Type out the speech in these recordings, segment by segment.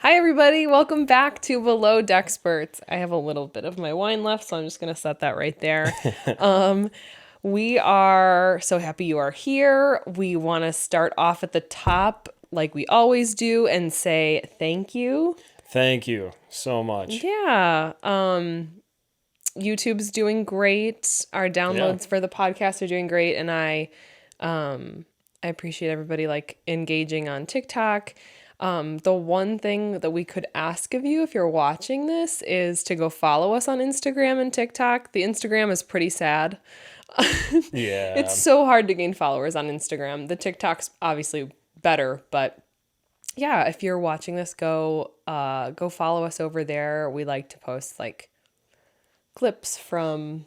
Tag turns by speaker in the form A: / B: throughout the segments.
A: Hi, everybody. Welcome back to Below Dexperts. I have a little bit of my wine left, so I'm just going to set that right there. We are so happy you are here. We want to start off at the top like we always do and say thank you.
B: Thank you so much.
A: Yeah. YouTube's doing great. Our downloads for the podcast are doing great. And I appreciate everybody like engaging on TikTok. The one thing that we could ask of you if you're watching this is to go follow us on Instagram and TikTok. The Instagram is pretty sad.
B: Yeah.
A: It's so hard to gain followers on Instagram. The TikTok's obviously better, but yeah, if you're watching this, go follow us over there. We like to post like clips from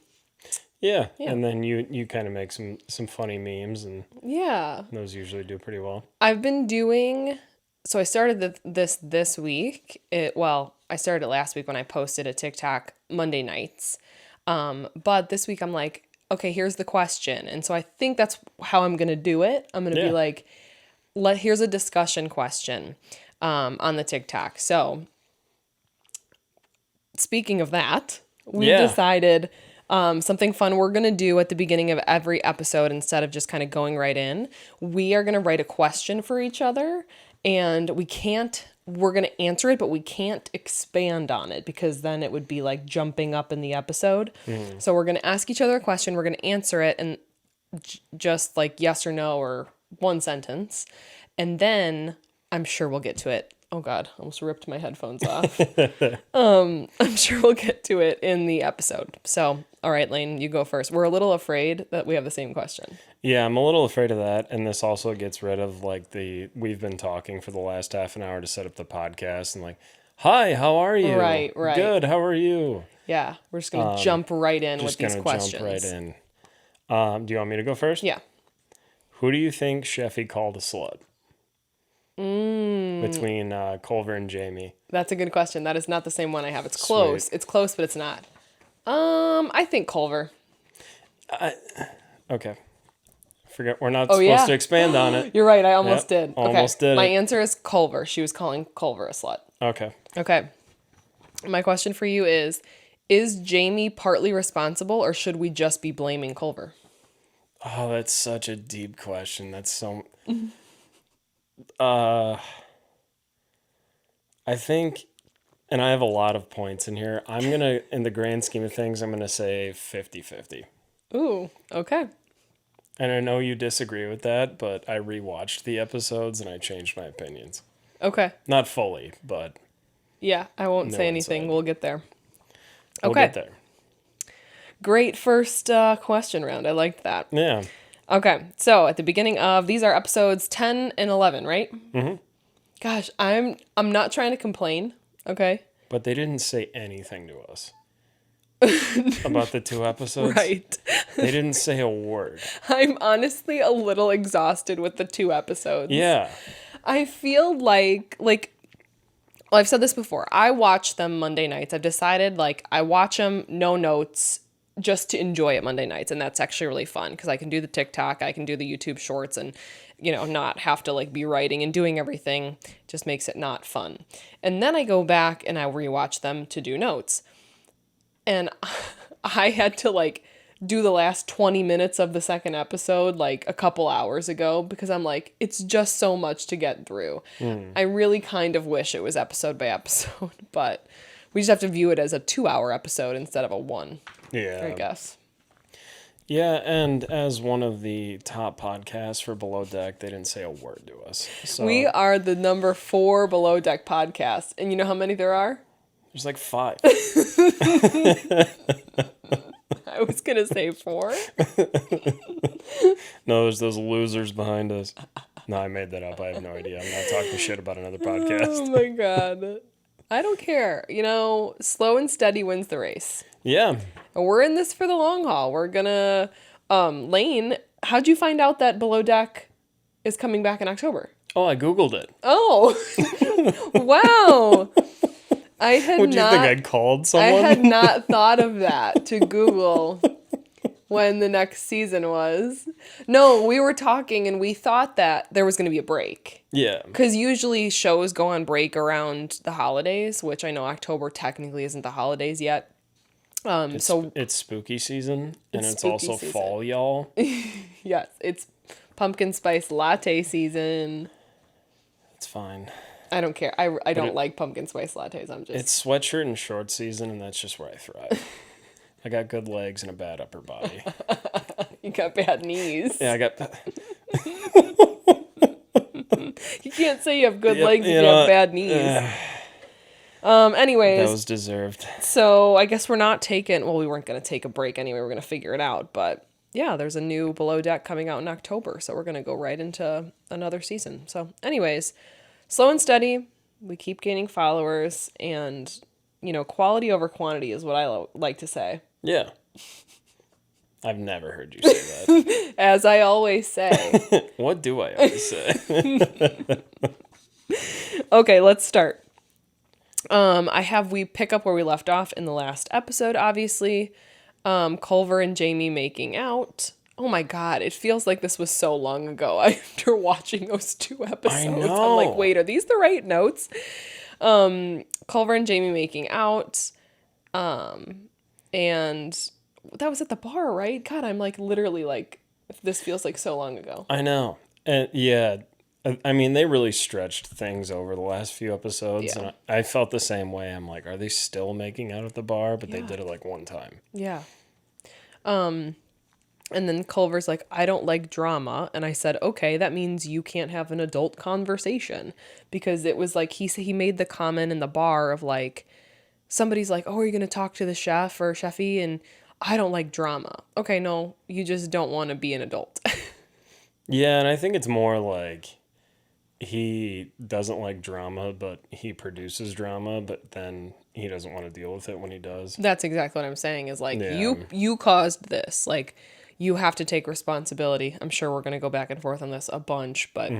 B: Yeah. And then you kind of make some funny memes, and
A: yeah.
B: those usually do pretty well.
A: I've been doing so I started this week. I started it last week when I posted a TikTok Monday nights. But this week I'm like, okay, here's the question. And so I think that's how I'm going to do it. I'm going to be like, here's a discussion question on the TikTok. So speaking of that, we decided something fun we're going to do at the beginning of every episode instead of just kind of going right in. We are going to write a question for each other, and we're going to answer it, but we can't expand on it because then it would be like jumping up in the episode. So we're going to ask each other a question. We're going to answer it and just like yes or no or one sentence. And then I'm sure we'll get to it. Oh God, I almost ripped my headphones off. I'm sure we'll get to it in the episode. So, all right, Lane, you go first. We're a little afraid that we have the same question.
B: Yeah, I'm a little afraid of that. And this also gets rid of like we've been talking for the last half an hour to set up the podcast and like, hi, how are you?
A: Right.
B: Good, how are you?
A: Yeah, we're just going to jump right in with these questions.
B: Jump right in. Do you want me to go first?
A: Yeah.
B: Who do you think Sheffy called a slut? Between Culver and Jamie.
A: That's a good question. That is not the same one I have. It's close. Sweet. It's close, but it's not. I think Culver.
B: Okay. Forget we're not supposed to expand on it.
A: You're right. I almost did.
B: Almost did.
A: My answer is Culver. She was calling Culver a slut. Okay. My question for you is Jamie partly responsible, or should we just be blaming Culver?
B: Oh, that's such a deep question. That's so... I think, and I have a lot of points in here, I'm going to, in the grand scheme of things, I'm going to say 50-50.
A: Ooh, okay.
B: And I know you disagree with that, but I rewatched the episodes and I changed my opinions.
A: Okay.
B: Not fully, but...
A: Yeah, I won't say anything.
B: Inside.
A: We'll get there.
B: We'll get there.
A: Great first question round. I liked that.
B: Yeah.
A: Okay, so at the beginning of, these are episodes 10 and 11, right? Mm-hmm. Gosh, I'm not trying to complain, okay?
B: But they didn't say anything to us about the two episodes.
A: Right.
B: They didn't say a word.
A: I'm honestly a little exhausted with the two episodes.
B: Yeah.
A: I feel like, well, I've said this before. I watch them Monday nights. I've decided, I watch them, no notes, just to enjoy it Monday nights. And that's actually really fun because I can do the TikTok, I can do the YouTube shorts and, not have to be writing and doing everything. Just makes it not fun. And then I go back and I rewatch them to do notes. And I had to do the last 20 minutes of the second episode a couple hours ago because I'm it's just so much to get through. I really kind of wish it was episode by episode, but we just have to view it as a 2-hour episode instead of a 1.
B: Yeah.
A: I guess.
B: Yeah, and as one of the top podcasts for Below Deck, they didn't say a word to us. So
A: we are the number 4 Below Deck podcast. And you know how many there are?
B: There's 5.
A: I was going to say 4.
B: No, there's those losers behind us. No, I made that up. I have no idea. I'm not talking shit about another podcast.
A: Oh my God. I don't care. Slow and steady wins the race.
B: Yeah.
A: And we're in this for the long haul. We're gonna, Lane, how'd you find out that Below Deck is coming back in October?
B: Oh, I Googled it.
A: Oh, wow.
B: Would you think I'd called someone?
A: I had not thought of that to Google when the next season was. No, we were talking and we thought that there was going to be a break.
B: Yeah.
A: Because usually shows go on break around the holidays, which I know October technically isn't the holidays yet.
B: It's spooky season, and it's also
A: spooky season.
B: fall, y'all.
A: Yes, it's pumpkin spice latte season.
B: It's fine.
A: I don't care. I don't like pumpkin spice lattes.
B: It's sweatshirt and short season, and that's just where I thrive. I got good legs and a bad upper body.
A: You got bad knees.
B: Yeah, I got...
A: You can't say you have good legs if you have bad knees. Anyways.
B: That was deserved.
A: So I guess we're not taking... Well, we weren't going to take a break anyway. We're going to figure it out. But yeah, there's a new Below Deck coming out in October. So we're going to go right into another season. So anyways, slow and steady. We keep gaining followers. And, quality over quantity is what I like to say.
B: Yeah. I've never heard you say that.
A: As I always say.
B: What do I always say?
A: Okay, let's start. We pick up where we left off in the last episode, obviously. Culver and Jamie making out. Oh my God, it feels like this was so long ago after watching those 2 episodes.
B: I know.
A: I'm like, wait, are these the right notes? Culver and Jamie making out. And that was at the bar, right? God, I'm like literally like, this feels like so long ago.
B: I know. And yeah, I mean, they really stretched things over the last few episodes.
A: Yeah.
B: And I felt the same way. I'm like, are they still making out at the bar? But they
A: Yeah.
B: did it like one time.
A: Yeah. And then Culver's like, I don't like drama. And I said, okay, that means you can't have an adult conversation. Because it was like, he made the comment in the bar of like, somebody's like, oh, are you going to talk to the chef or chefy? And I don't like drama. Okay, no, you just don't want to be an adult.
B: Yeah, and I think it's more like he doesn't like drama, but he produces drama, but then he doesn't want to deal with it when he does.
A: That's exactly what I'm saying is like,
B: Yeah.
A: you caused this. Like, you have to take responsibility. I'm sure we're going to go back and forth on this a bunch, but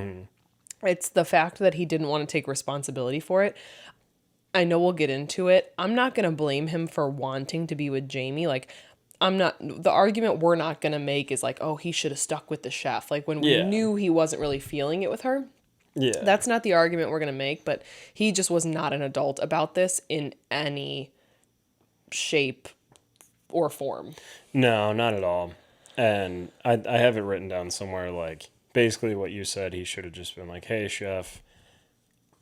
A: it's the fact that he didn't want to take responsibility for it. I know we'll get into it. I'm not going to blame him for wanting to be with Jamie. Like, the argument we're not going to make is like, oh, he should have stuck with the chef. Like, when we knew he wasn't really feeling it with her.
B: Yeah.
A: That's not the argument we're going to make, but he just was not an adult about this in any shape or form.
B: No, not at all. And I have it written down somewhere, like, basically what you said, he should have just been like, hey, chef,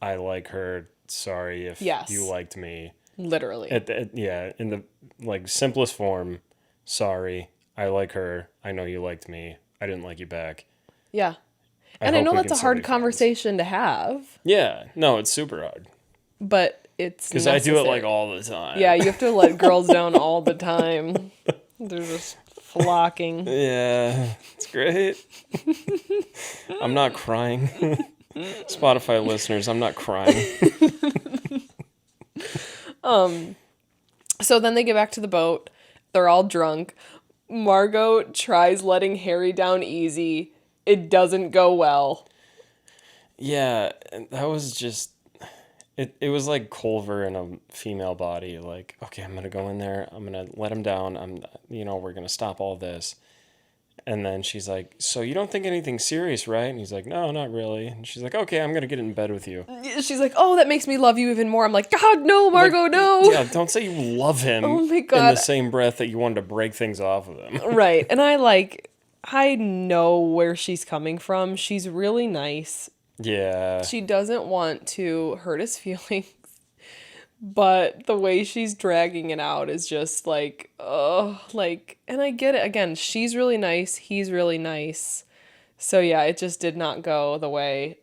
B: I like her. Sorry if you liked me.
A: Literally.
B: In the, like, simplest form, sorry, I like her. I know you liked me. I didn't like you back.
A: Yeah. And I know that's a hard conversation to have.
B: Yeah. No, it's super hard.
A: But it's
B: because I do it, like, all the time.
A: Yeah, you have to let girls down all the time. They're just flocking.
B: Yeah, it's great. I'm not crying. Spotify listeners, I'm not crying.
A: So then they get back to the boat. They're all drunk. Margot tries letting Harry down easy. It doesn't go well.
B: Yeah, that was just... It was like Culver in a female body. Like, okay, I'm going to go in there. I'm going to let him down. We're going to stop all this. And then she's like, so you don't think anything's serious, right? And he's like, no, not really. And she's like, okay, I'm going to get in bed with you.
A: She's like, oh, that makes me love you even more. I'm like, God, no, Margot,
B: like,
A: no.
B: Yeah, don't say you love him
A: Oh my God.
B: in the same breath that you wanted to break things off of him.
A: Right. And I know where she's coming from. She's really nice.
B: Yeah.
A: She doesn't want to hurt his feelings. But the way she's dragging it out is just like, oh, like, and I get it. Again, she's really nice. He's really nice. So yeah, it just did not go the way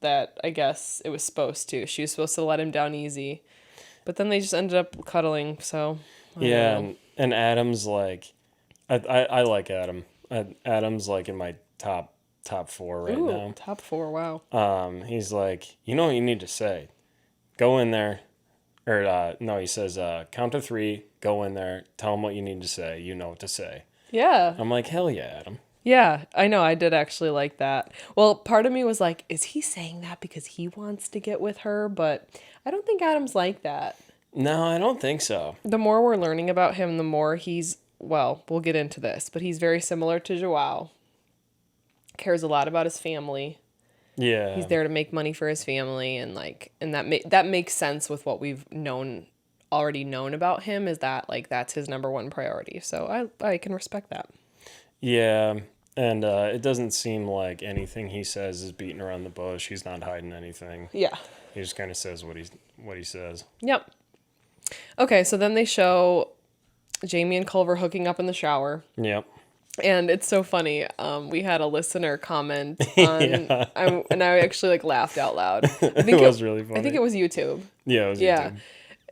A: that I guess it was supposed to. She was supposed to let him down easy. But then they just ended up cuddling. So I don't know.
B: And Adam's like, I like Adam. Adam's like in my top 4 right now.
A: Top 4, wow.
B: He's like, you know what you need to say? Go in there. Or, no, he says, count to 3, go in there, tell him what you need to say, you know what to say.
A: Yeah.
B: I'm like, hell yeah, Adam.
A: Yeah, I know, I did actually like that. Well, part of me was like, is he saying that because he wants to get with her? But I don't think Adam's like that.
B: No, I don't think so.
A: The more we're learning about him, the more he's well, we'll get into this, but he's very similar to Joao. Cares a lot about his family.
B: Yeah.
A: He's there to make money for his family, and that makes sense with what we've already known about him, is that like that's his number one priority. So I can respect that.
B: Yeah. And it doesn't seem like anything he says is beating around the bush. He's not hiding anything.
A: Yeah.
B: He just kind of says what he says.
A: Yep. Okay, so then they show Jamie and Culver hooking up in the shower.
B: Yep.
A: And it's so funny. We had a listener comment on, and I actually like laughed out loud. I think
B: it was really funny.
A: I think it was YouTube.
B: Yeah, it was YouTube.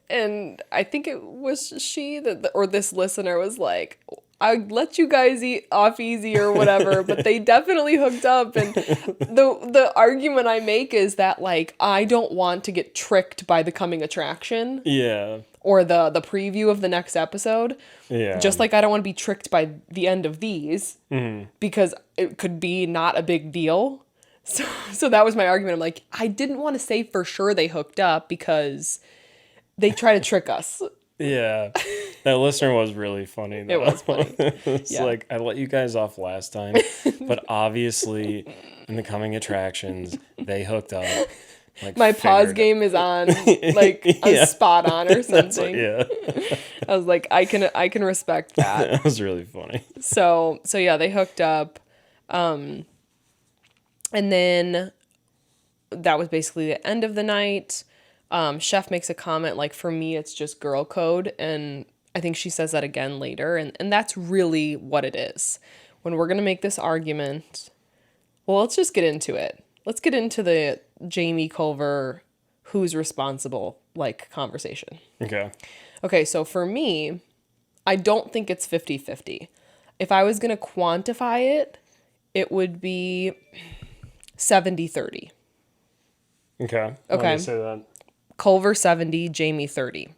A: And I think it was she or this listener was like, I let you guys eat off easy or whatever, but they definitely hooked up. And the argument I make is that like I don't want to get tricked by the coming attraction.
B: Yeah.
A: Or the preview of the next episode.
B: Yeah.
A: Just like I don't want to be tricked by the end of these, because it could be not a big deal. So that was my argument. I'm like, I didn't want to say for sure they hooked up because they try to trick us.
B: Yeah. That listener was really funny, though.
A: It was funny.
B: It's like, I let you guys off last time, but obviously in the coming attractions, they hooked up. Like,
A: my pause game is on, like spot on or something. I was like, I can respect that.
B: That was really funny.
A: So yeah, they hooked up, and then that was basically the end of the night. Chef makes a comment like, for me, it's just girl code, and I think she says that again later, and that's really what it is. When we're gonna make this argument, well, let's just get into it. Let's get into the Jamie Culver, who's responsible, like, conversation. Okay, so for me, I don't think it's 50-50. If I was going to quantify it, it would be 70-30.
B: Okay. Why do you say that?
A: Culver 70, Jamie 30.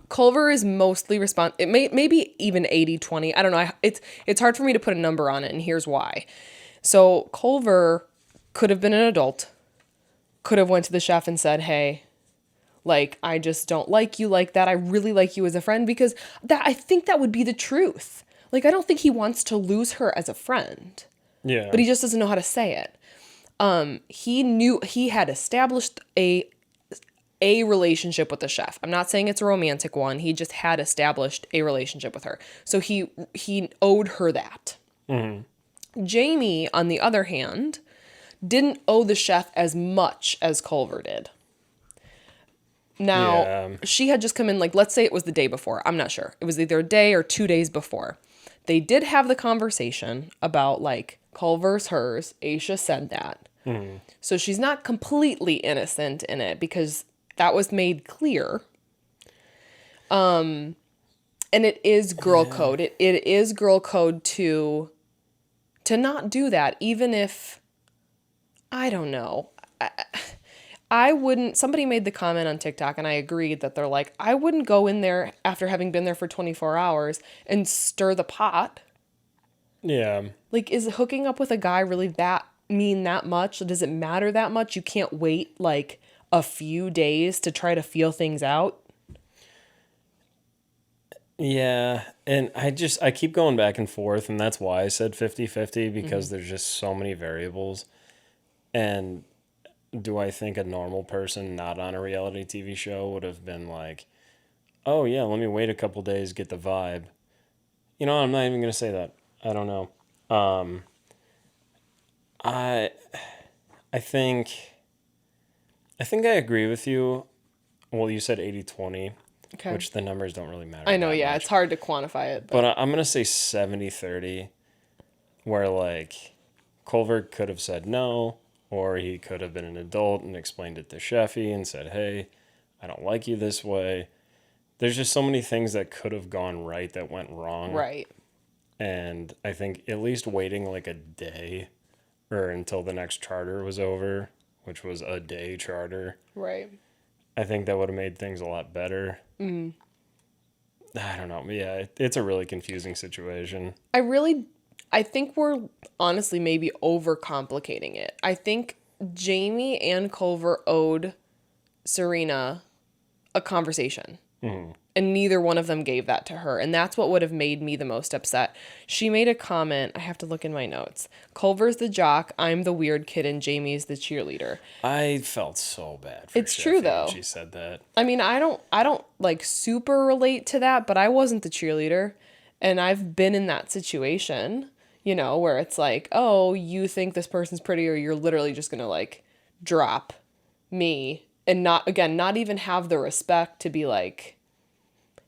A: Culver is mostly it maybe even 80-20. I don't know. It's hard for me to put a number on it, and here's why. So Culver could have been an adult, could have went to the chef and said, hey, like, I just don't like you like that. I really like you as a friend, because I think that would be the truth. Like, I don't think he wants to lose her as a friend.
B: Yeah.
A: But he just doesn't know how to say it. He had established a relationship with the chef. I'm not saying it's a romantic one. He just had established a relationship with her. So he owed her that. Mm-hmm. Jamie, on the other hand, didn't owe the chef as much as Culver did. Now, she had just come in, like, let's say it was the day before. I'm not sure. It was either a day or 2 days before. They did have the conversation about, like, Culver's hers. Aisha said that. Mm-hmm. So she's not completely innocent in it, because that was made clear. And it is girl code. It is girl code to not do that, even if, I don't know. I wouldn't, somebody made the comment on TikTok, and I agreed, that they're like, I wouldn't go in there after having been there for 24 hours and stir the pot.
B: Yeah.
A: Like, is hooking up with a guy really that much? Does it matter that much? You can't wait like a few days to try to feel things out?
B: Yeah, and I keep going back and forth, and that's why I said 50-50, because there's just so many variables. And do I think a normal person not on a reality TV show would have been like, oh yeah, let me wait a couple days, get the vibe? You know, I'm not even going to say that. I don't know. I think I agree with you. Well, you said 80-20. Okay. Which the numbers don't really matter.
A: I know, yeah. Much. It's hard to quantify it.
B: But I'm going to say 70-30, where, like, Culver could have said no, or he could have been an adult and explained it to Sheffy and said, hey, I don't like you this way. There's just so many things that could have gone right that went wrong.
A: Right.
B: And I think at least waiting, like, a day or until the next charter was over, which was a day charter.
A: Right.
B: I think that would have made things a lot better. Mm. I don't know. Yeah, it's a really confusing situation.
A: I think we're honestly maybe overcomplicating it. I think Jamie and Culver owed Serena a conversation. And neither one of them gave that to her. And that's what would have made me the most upset. She made a comment. I have to look in my notes. Culver's the jock. I'm the weird kid and Jamie's the cheerleader.
B: I felt so bad for
A: It's true,
B: Sheffy
A: though.
B: when she said that.
A: I mean, I don't like super relate to that, but I wasn't the cheerleader. And I've been in that situation, you know, where it's like, oh, you think this person's pretty, or you're literally just going to like drop me and not even have the respect to be like,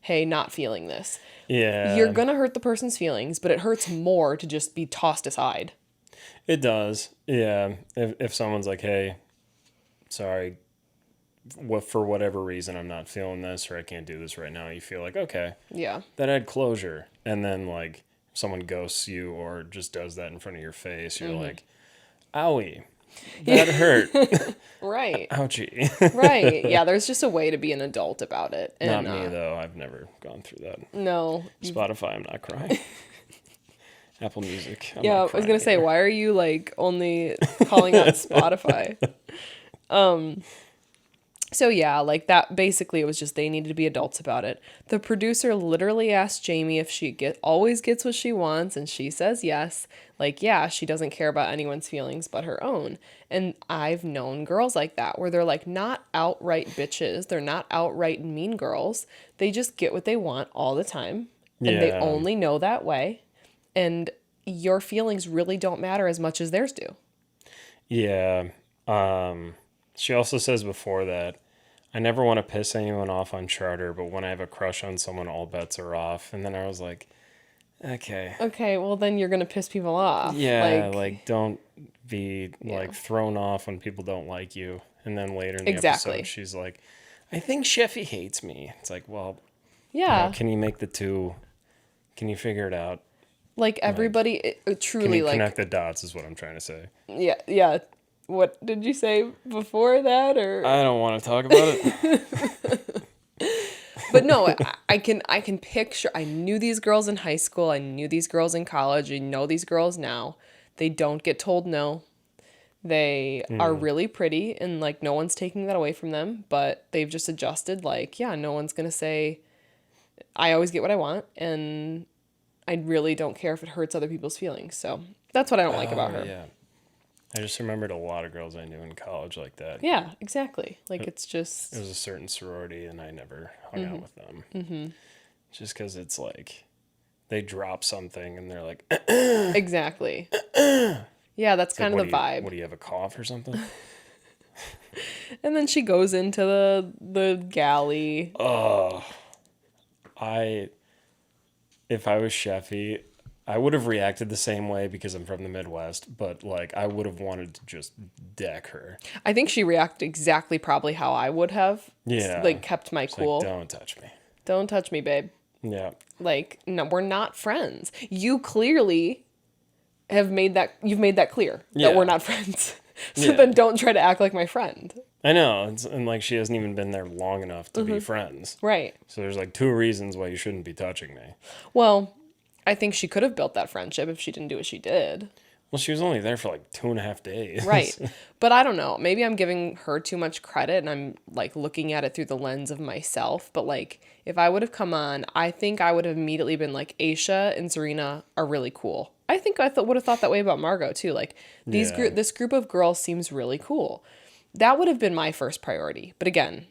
A: hey, not feeling this.
B: Yeah.
A: You're going to hurt the person's feelings, but it hurts more to just be tossed aside.
B: It does. Yeah. If someone's like, hey, sorry, for whatever reason, I'm not feeling this, or I can't do this right now, you feel like, okay.
A: Yeah.
B: That had closure. And then, like, if someone ghosts you or just does that in front of your face, you're like, owie. That hurt.
A: Right.
B: Ouchie.
A: Right. Yeah, there's just a way to be an adult about it. And,
B: Not me, though. I've never gone through that.
A: No.
B: Spotify, I'm not crying. Apple Music. I'm
A: Yeah,
B: not
A: I was
B: crying
A: going to say,
B: either.
A: why are you, like, only calling out Spotify? So yeah, like that basically it was just they needed to be adults about it. The producer literally asked Jamie if she always gets what she wants, and she says yes. Like, yeah, she doesn't care about anyone's feelings but her own. And I've known girls like that where they're like not outright bitches, they're not outright mean girls. They just get what they want all the time. And they
B: Yeah.
A: only know that way. And your feelings really don't matter as much as theirs do.
B: Yeah. She also says before that, I never want to piss anyone off on charter, but when I have a crush on someone, all bets are off. And then I was like, okay.
A: Okay, well then you're gonna piss people off.
B: Yeah, like don't be like thrown off when people don't like you. And then later in the episode, she's like, I think Sheffy hates me. It's like, well,
A: yeah.
B: can you make the two? Can you figure it out?
A: Like everybody truly
B: Can you
A: like
B: connect the dots is what I'm trying to say.
A: yeah. What did you say before that or
B: I don't want to talk about it.
A: But no, I can picture. I knew these girls in high school. I knew these girls in college. I know these girls now. They don't get told no. They are really pretty, and like no one's taking that away from them. But they've just adjusted. Like, yeah, no one's gonna say, I always get what I want, and I really don't care if it hurts other people's feelings. So that's what I don't like about her.
B: Yeah. I just remembered a lot of girls I knew in college like that.
A: Yeah, exactly. Like it's just
B: It was a certain sorority, and I never hung out with them. Mm-hmm. Just because it's like they drop something and they're like,
A: exactly. Yeah, that's kind
B: like,
A: of the vibe.
B: What do you have, a cough or something?
A: And then she goes into the galley.
B: Oh, if I was Sheffy, I would have reacted the same way because I'm from the Midwest, but like I would have wanted to just deck her.
A: I think she reacted exactly probably how I would have.
B: Yeah.
A: Like kept my cool.
B: Like, don't touch me.
A: Don't touch me, babe.
B: Yeah.
A: Like, no, we're not friends. You clearly you've made that clear that we're not friends. So then don't try to act like my friend.
B: I know. And like she hasn't even been there long enough to be friends.
A: Right.
B: So there's like two reasons why you shouldn't be touching me.
A: Well, I think she could have built that friendship if she didn't do what she did.
B: Well, she was only there for like 2.5 days.
A: Right. But I don't know. Maybe I'm giving her too much credit and I'm like looking at it through the lens of myself. But like if I would have come on, I think I would have immediately been like, Aisha and Serena are really cool. I think I would have thought that way about Margot too. Like this group of girls seems really cool. That would have been my first priority. But again,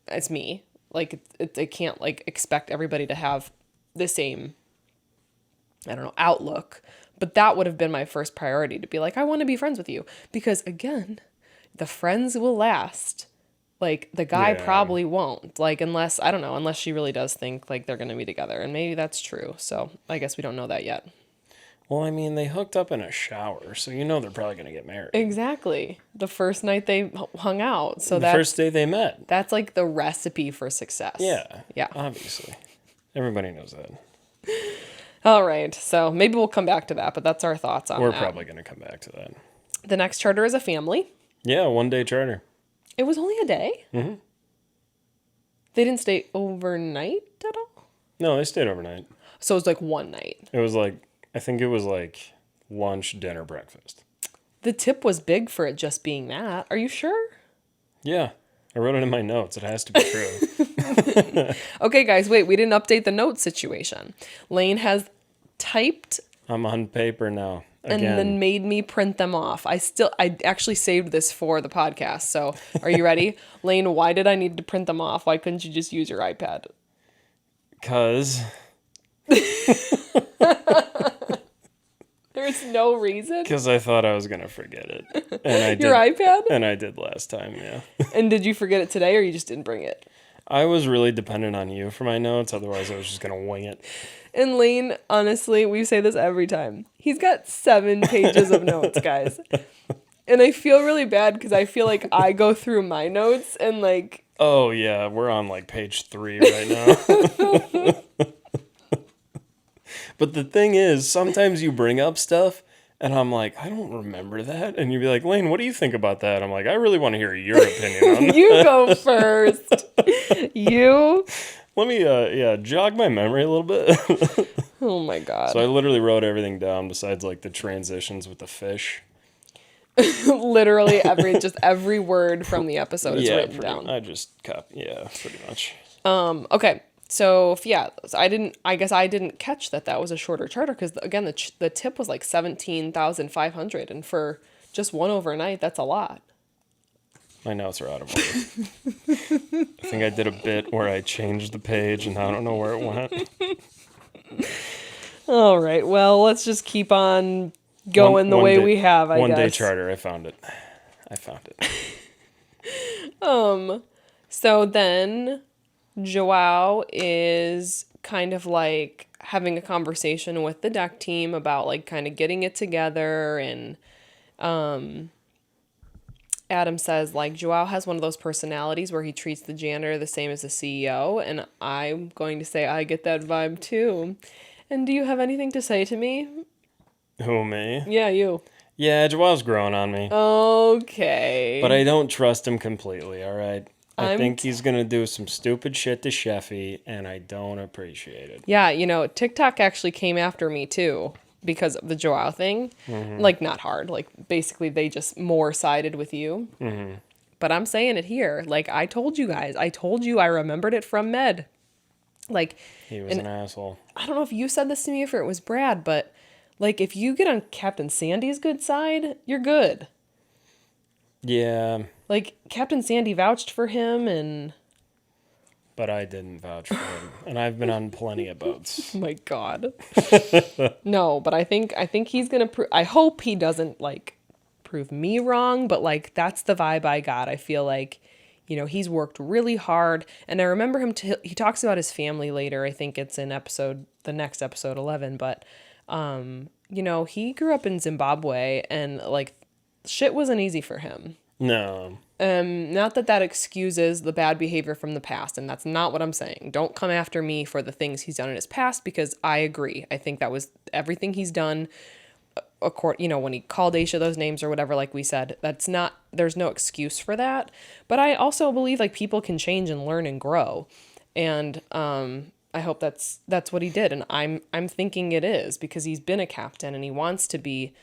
A: it's me. Like I can't like expect everybody to have the same, I don't know, outlook. But that would have been my first priority, to be like, I want to be friends with you. Because again, the friends will last. Like the guy probably won't. Like unless she really does think like they're going to be together. And maybe that's true. So I guess we don't know that yet.
B: Well, I mean, they hooked up in a shower, so you know they're probably going to get married.
A: Exactly. The first night they hung out. So
B: the first day they met.
A: That's like the recipe for success.
B: Yeah.
A: Yeah.
B: Obviously. Everybody knows that.
A: All right. So maybe we'll come back to that, but that's our thoughts on that.
B: We're probably going to come back to that.
A: The next charter is a family.
B: Yeah, 1-day charter.
A: It was only a day?
B: Mm-hmm.
A: They didn't stay overnight at all?
B: No, they stayed overnight.
A: So it was like one night.
B: It was like, I think it was like lunch, dinner, breakfast.
A: The tip was big for it just being that. Are you sure?
B: Yeah. I wrote it in my notes. It has to be true.
A: Okay, guys, wait. We didn't update the note situation. Lane has typed
B: I'm on paper now. Again.
A: and then made me print them off. I actually saved this for the podcast. So are you ready? Lane, why did I need to print them off? Why couldn't you just use your iPad?
B: 'Cause
A: There's no reason.
B: Because I thought I was going to forget it. And I did.
A: Your iPad?
B: And I did last time, yeah.
A: And did you forget it today or you just didn't bring it?
B: I was really dependent on you for my notes. Otherwise, I was just going to wing it.
A: And Lane, honestly, we say this every time. He's got 7 pages of notes, guys. And I feel really bad because I feel like I go through my notes and like...
B: Oh, yeah. We're on like page 3 right now. But the thing is, sometimes you bring up stuff and I'm like, I don't remember that. And you'd be like, Lane, what do you think about that? I'm like, I really want to hear your opinion on that.
A: You go first. You...
B: Let me, jog my memory a little bit.
A: Oh my God.
B: So I literally wrote everything down besides like the transitions with the fish.
A: Literally every word from the episode is written down.
B: I just pretty much.
A: Okay. So I guess I didn't catch that was a shorter charter because again the tip was like 17,500 and for just one overnight that's a lot.
B: My notes are out of order. I think I did a bit where I changed the page and I don't know where it went.
A: All right. Well, let's just keep on going the way we have, I guess.
B: 1 day charter. I found it.
A: So then Joao is kind of like having a conversation with the deck team about like kind of getting it together and Adam says, like, Joao has one of those personalities where he treats the janitor the same as the CEO, and I'm going to say I get that vibe, too. And do you have anything to say to me?
B: Who, me?
A: Yeah, you.
B: Yeah, Joao's growing on me.
A: Okay.
B: But I don't trust him completely, all right? I think he's going to do some stupid shit to Sheffy, and I don't appreciate it.
A: Yeah, TikTok actually came after me, too. Because of the Joao thing. Mm-hmm. Like, not hard. Like, basically, they just more sided with you. Mm-hmm. But I'm saying it here. Like, I told you guys. I told you I remembered it from Med. Like...
B: He was an asshole.
A: I don't know if you said this to me or if it was Brad, but, like, if you get on Captain Sandy's good side, you're good.
B: Yeah.
A: Like, Captain Sandy vouched for him, and...
B: But I didn't vouch for him. And I've been on plenty of boats.
A: Oh my God. No, but I think he's going to I hope he doesn't like prove me wrong, but like that's the vibe I got. I feel like, he's worked really hard and I remember him he talks about his family later. I think it's in the next episode 11, but he grew up in Zimbabwe and like shit wasn't easy for him.
B: No.
A: Not that excuses the bad behavior from the past, and that's not what I'm saying. Don't come after me for the things he's done in his past, because I agree. I think that was everything he's done, when he called Aisha those names or whatever, like we said, there's no excuse for that. But I also believe, like, people can change and learn and grow, and I hope that's what he did, and I'm thinking it is, because he's been a captain, and he wants to be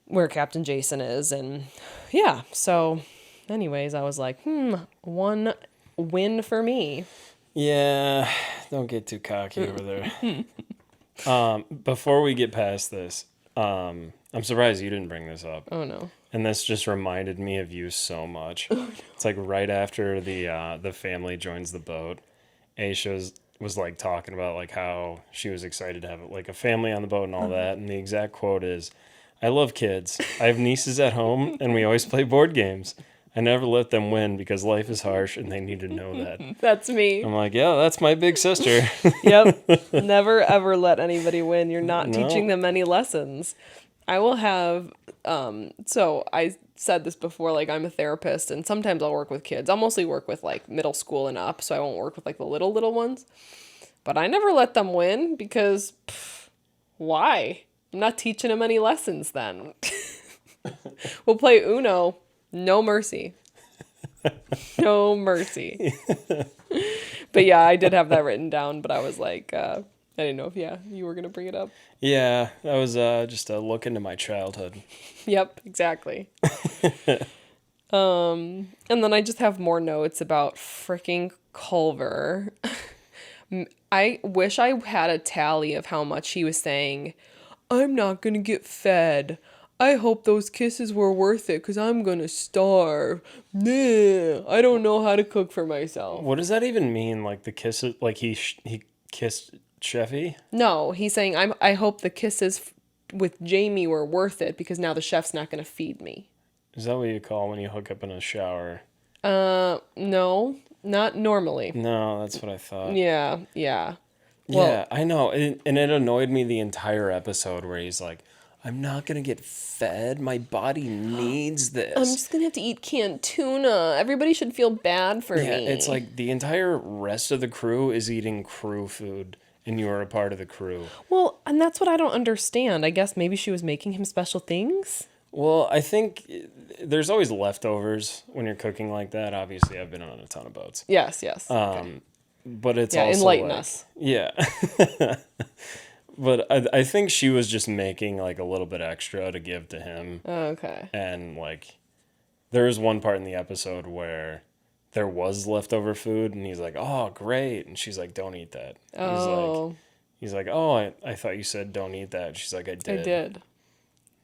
A: where Captain Jason is, and yeah, so... Anyways, I was like, 1 win for me.
B: Yeah, don't get too cocky over there. Before we get past this, I'm surprised you didn't bring this up.
A: Oh, no.
B: And this just reminded me of you so much. Oh, no. It's like right after the family joins the boat, Aisha was like talking about like how she was excited to have like a family on the boat and all that. And the exact quote is, "I love kids. I have nieces at home and we always play board games. I never let them win because life is harsh and they need to know that."
A: That's me.
B: I'm like, yeah, that's my big sister.
A: Yep. Never, ever let anybody win. You're not teaching them any lessons. I will have, so I said this before, like I'm a therapist and sometimes I'll work with kids. I'll mostly work with like middle school and up, so I won't work with like the little ones. But I never let them win because why? I'm not teaching them any lessons then. We'll play Uno. No mercy. No mercy. But yeah, I did have that written down, but I was like, I didn't know if, you were going to bring it up.
B: Yeah, that was just a look into my childhood.
A: Yep, exactly. And then I just have more notes about freaking Culver. I wish I had a tally of how much he was saying, I'm not gonna get fed. I hope those kisses were worth it because I'm gonna starve. Nah, I don't know how to cook for myself.
B: What does that even mean? Like the kisses, like he kissed Chefy?
A: No, he's saying, I hope the kisses with Jamie were worth it because now the chef's not gonna feed me.
B: Is that what you call when you hook up in a shower?
A: No, not normally.
B: No, that's what I thought.
A: Yeah. Well,
B: Yeah, I know. And it annoyed me the entire episode where he's like, I'm not going to get fed. My body needs this.
A: I'm just gonna have to eat canned tuna. Everybody should feel bad for
B: Yeah,
A: me.
B: it's like the entire rest of the crew is eating crew food, and you're a part of the crew.
A: Well, and that's what I don't understand. I guess maybe she was making him special things.
B: Well, I think there's always leftovers when you're cooking like that. Obviously, I've been on a ton of boats.
A: Yes. Okay.
B: But it's
A: Yeah,
B: also
A: enlighten
B: like,
A: us.
B: Yeah. But I think she was just making like a little bit extra to give to him.
A: Okay.
B: And like there was one part in the episode where there was leftover food and he's like, "Oh, great." And she's like, "Don't eat that."
A: Oh.
B: He's like, "Oh, I thought you said don't eat that." She's like, "I did."
A: I did.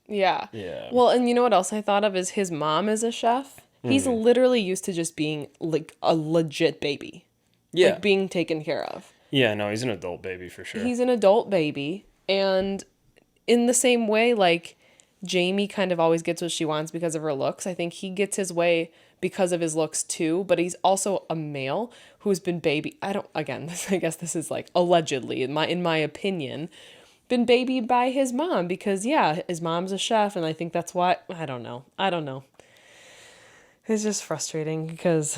A: Yeah.
B: Yeah.
A: Well, and you know what else I thought of is his mom is a chef. He's literally used to just being like a legit baby.
B: Yeah.
A: Like being taken care of.
B: Yeah, no, he's an adult baby for sure.
A: He's an adult baby. And in the same way, like Jamie kind of always gets what she wants because of her looks. I think he gets his way because of his looks too, but he's also a male who's been I guess this is like allegedly in my opinion, been babied by his mom because yeah, his mom's a chef and I think that's why I don't know. It's just frustrating because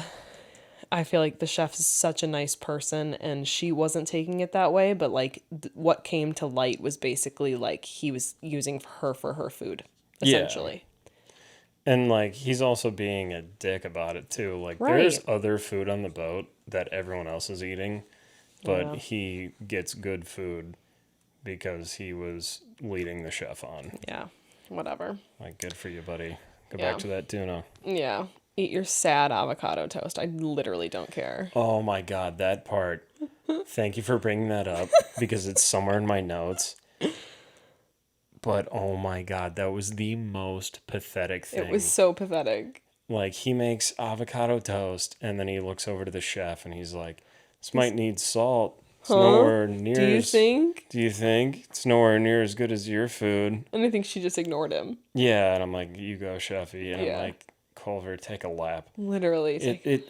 A: I feel like the chef is such a nice person and she wasn't taking it that way, but like what came to light was basically like he was using her for her food, essentially.
B: Yeah. And like he's also being a dick about it too. Like
A: Right.
B: there's other food on the boat that everyone else is eating, but
A: Yeah.
B: he gets good food because he was leading the chef on.
A: Yeah, whatever.
B: Like good for you, buddy. Go
A: Yeah.
B: back to that tuna.
A: Yeah. Eat your sad avocado toast. I literally don't care.
B: Oh my God, that part. Thank you for bringing that up because it's somewhere in my notes. But oh my God, that was the most pathetic thing.
A: It was so pathetic.
B: Like he makes avocado toast and then he looks over to the chef and he's like, this might need salt. It's nowhere near
A: Do you think?
B: Do you think? It's nowhere near as good as your food.
A: And I think she just ignored him.
B: Yeah, and I'm like, you go, Chefy. And
A: Yeah.
B: I'm like, Culver, take a lap.
A: Literally.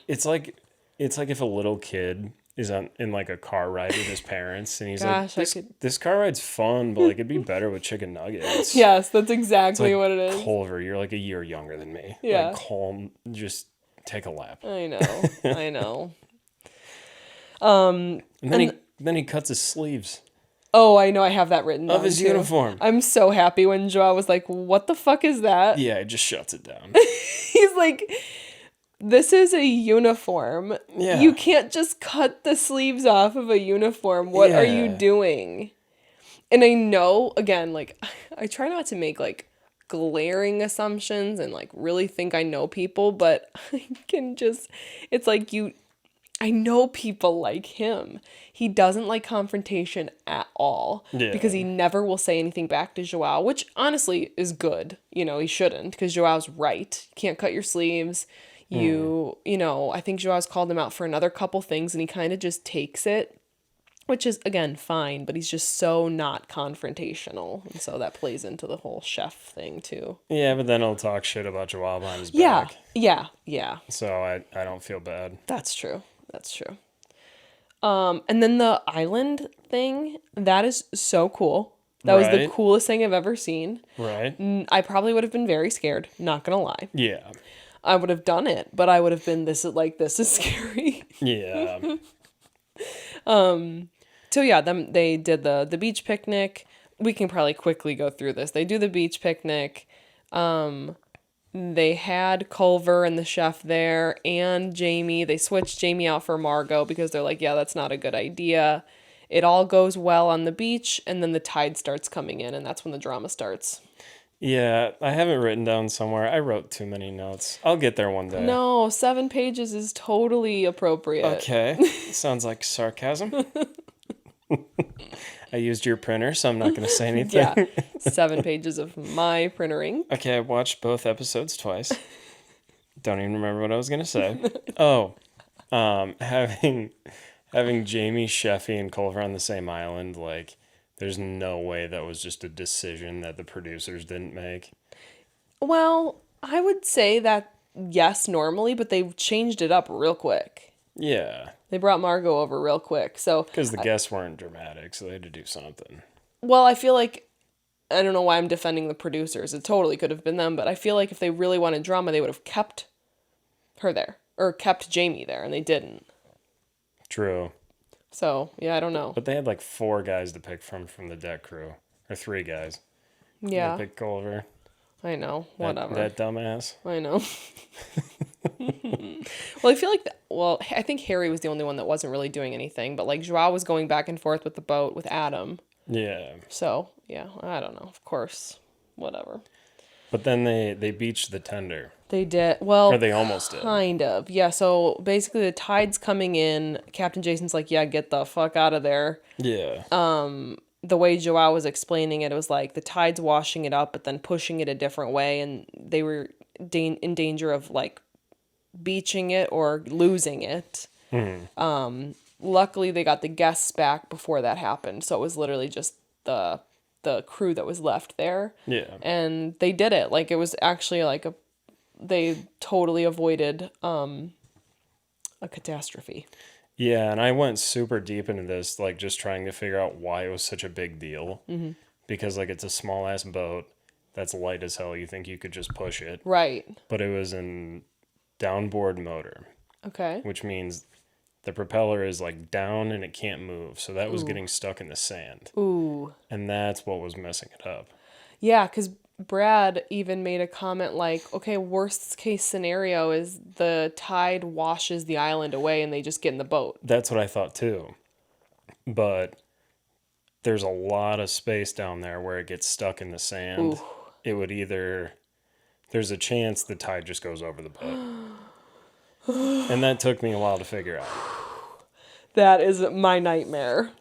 B: It's like if a little kid is in like a car ride with his parents and he's
A: Gosh,
B: like, this car ride's fun, but like it'd be better with chicken nuggets.
A: Yes, that's exactly
B: Like,
A: what it is.
B: Culver, you're like a year younger than me.
A: Yeah.
B: Like calm, just take a lap.
A: I know.
B: And then he cuts his sleeves
A: Oh, I know. I have that written down
B: of his
A: too.
B: uniform.
A: I'm so happy when Joao was like, "What the fuck is that?"
B: Yeah, it just shuts it down.
A: He's like, "This is a uniform.
B: Yeah.
A: You can't just cut the sleeves off of a uniform. What are you
B: Yeah.
A: doing?" And I know, again, like I try not to make like glaring assumptions and like really think I know people, but I can just it's like I know people like him. He doesn't like confrontation at all because he never will say anything back to Joao, which honestly is good. You know, he shouldn't because Joao's right. You can't cut your sleeves. You know, I think Joao's called him out for another couple things and he kind of just takes it, which is, again, fine, but he's just so not confrontational. And so that plays into the whole chef thing too.
B: Yeah, but then he'll talk shit about Joao behind his back.
A: Yeah.
B: So I don't feel bad.
A: That's true. And then the island thing, that is so cool. That was the
B: Right.
A: coolest thing I've ever seen.
B: Right?
A: I probably would have been very scared, not gonna lie.
B: Yeah.
A: I would have done it, but I would have been this is scary.
B: Yeah.
A: So yeah, they did the beach picnic. We can probably quickly go through this. They do the beach picnic. They had Culver and the chef there and Jamie. They switched Jamie out for Margot because they're like, yeah, that's not a good idea. It all goes well on the beach, and then the tide starts coming in, and that's when the drama starts.
B: Yeah, I have it written down somewhere. I wrote too many notes. I'll get there one day.
A: No, 7 pages is totally appropriate.
B: Okay. Sounds like sarcasm. I used your printer, so I'm not going to say anything.
A: Yeah, 7 pages of my printer ink.
B: Okay, I watched both episodes twice. Don't even remember what I was going to say. Oh, having Jamie, Sheffy, and Culver on the same island, like, there's no way that was just a decision that the producers didn't make.
A: Well, I would say that yes, normally, but they changed it up real quick.
B: Yeah.
A: They brought Margot over real quick. So
B: Because the guests weren't dramatic, so they had to do something.
A: well, I feel like I don't know why I'm defending the producers. It totally could have been them, but I feel like if they really wanted drama, they would have kept her there or kept Jamie there, and they didn't.
B: True.
A: So, yeah, I don't know.
B: But they had like 4 guys to pick from the deck crew. Or 3 guys.
A: Yeah.
B: They picked Culver.
A: I know. Whatever.
B: That dumbass.
A: I know. Well, I feel like, I think Harry was the only one that wasn't really doing anything, but like Joao was going back and forth with the boat with Adam.
B: Yeah.
A: So, yeah, I don't know. Of course. Whatever.
B: But then they beached the tender.
A: They did. Well,
B: Or they almost did.
A: Kind of. Yeah, so basically the tide's coming in. Captain Jason's like, yeah, get the fuck out of there.
B: Yeah.
A: The way Joao was explaining it, it was like the tide's washing it up, but then pushing it a different way, and they were in danger of like beaching it or losing it. Luckily, they got the guests back before that happened, so it was literally just the crew that was left there.
B: Yeah.
A: And they did it. Like, it was actually like they totally avoided a catastrophe.
B: Yeah, and I went super deep into this, like just trying to figure out why it was such a big deal. Mm-hmm. Because like it's a small ass boat that's light as hell. You think you could just push it.
A: Right.
B: But it was an downboard motor.
A: Okay.
B: Which means the propeller is like down and it can't move. So that was getting stuck in the sand.
A: Ooh.
B: And that's what was messing it up.
A: Yeah, because Brad even made a comment like, okay, worst case scenario is the tide washes the island away and they just get in the boat.
B: That's what I thought too. But there's a lot of space down there where it gets stuck in the sand. Ooh. It would either... There's a chance the tide just goes over the boat. And that took me a while to figure out.
A: That is my nightmare.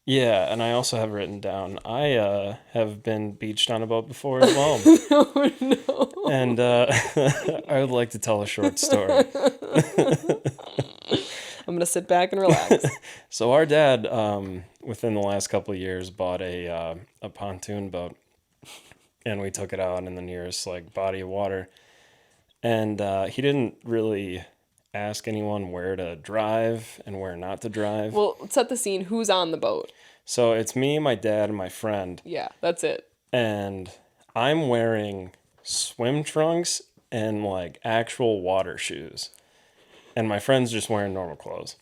B: Yeah, and I also have written down, I have been beached on a boat before as well.
A: Oh, no.
B: And I would like to tell a short story.
A: I'm going to sit back and relax.
B: So our dad, within the last couple of years, bought a pontoon boat. And we took it out in the nearest like body of water. And he didn't really ask anyone where to drive and where not to drive.
A: Well, set the scene. Who's on the boat?
B: So it's me, my dad, and my friend.
A: Yeah, that's it.
B: And I'm wearing swim trunks and like actual water shoes. And my friend's just wearing normal clothes.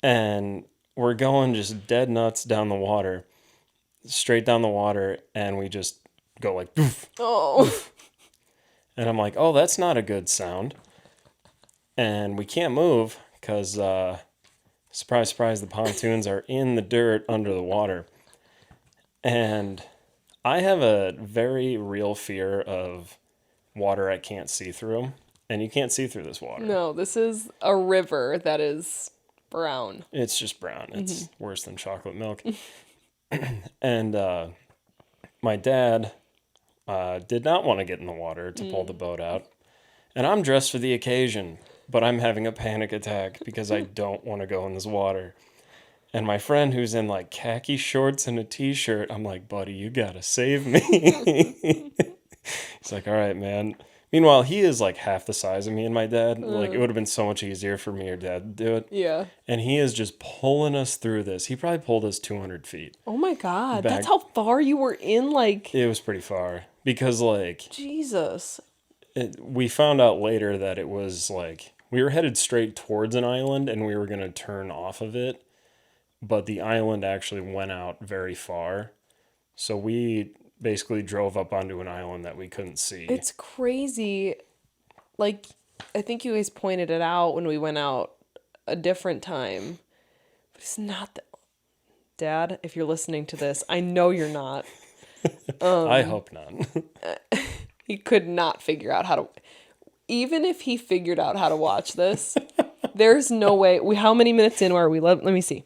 B: And we're going just dead nuts down the water, straight down the water, and we just go like, poof,
A: oh.
B: Poof. And I'm like, oh, that's not a good sound. And we can't move because, surprise, surprise, the pontoons are in the dirt under the water. And I have a very real fear of water I can't see through. And you can't see through this water.
A: No, this is a river that is brown.
B: It's just brown. It's worse than chocolate milk. And my dad did not want to get in the water to pull the boat out. And I'm dressed for the occasion, but I'm having a panic attack because I don't want to go in this water. And my friend who's in like khaki shorts and a t-shirt, I'm like, buddy, you gotta save me. He's like, all right, man. Meanwhile, he is like half the size of me and my dad. Like, it would have been so much easier for me or dad to do it.
A: Yeah.
B: And he is just pulling us through this. He probably pulled us 200 feet.
A: Oh my God.
B: Back.
A: That's how far you were in, like...
B: It was pretty far. Because, like...
A: Jesus.
B: We found out later that it was, like... We were headed straight towards an island, and we were going to turn off of it. But the island actually went out very far. So we basically drove up onto an island that we couldn't see.
A: It's crazy. Like, I think you guys pointed it out when we went out a different time. But it's not that... Dad, if you're listening to this, I know you're not.
B: I hope not.
A: He could not figure out how to. Even if he figured out how to watch this, there's no way. How many minutes in are we? Let me see.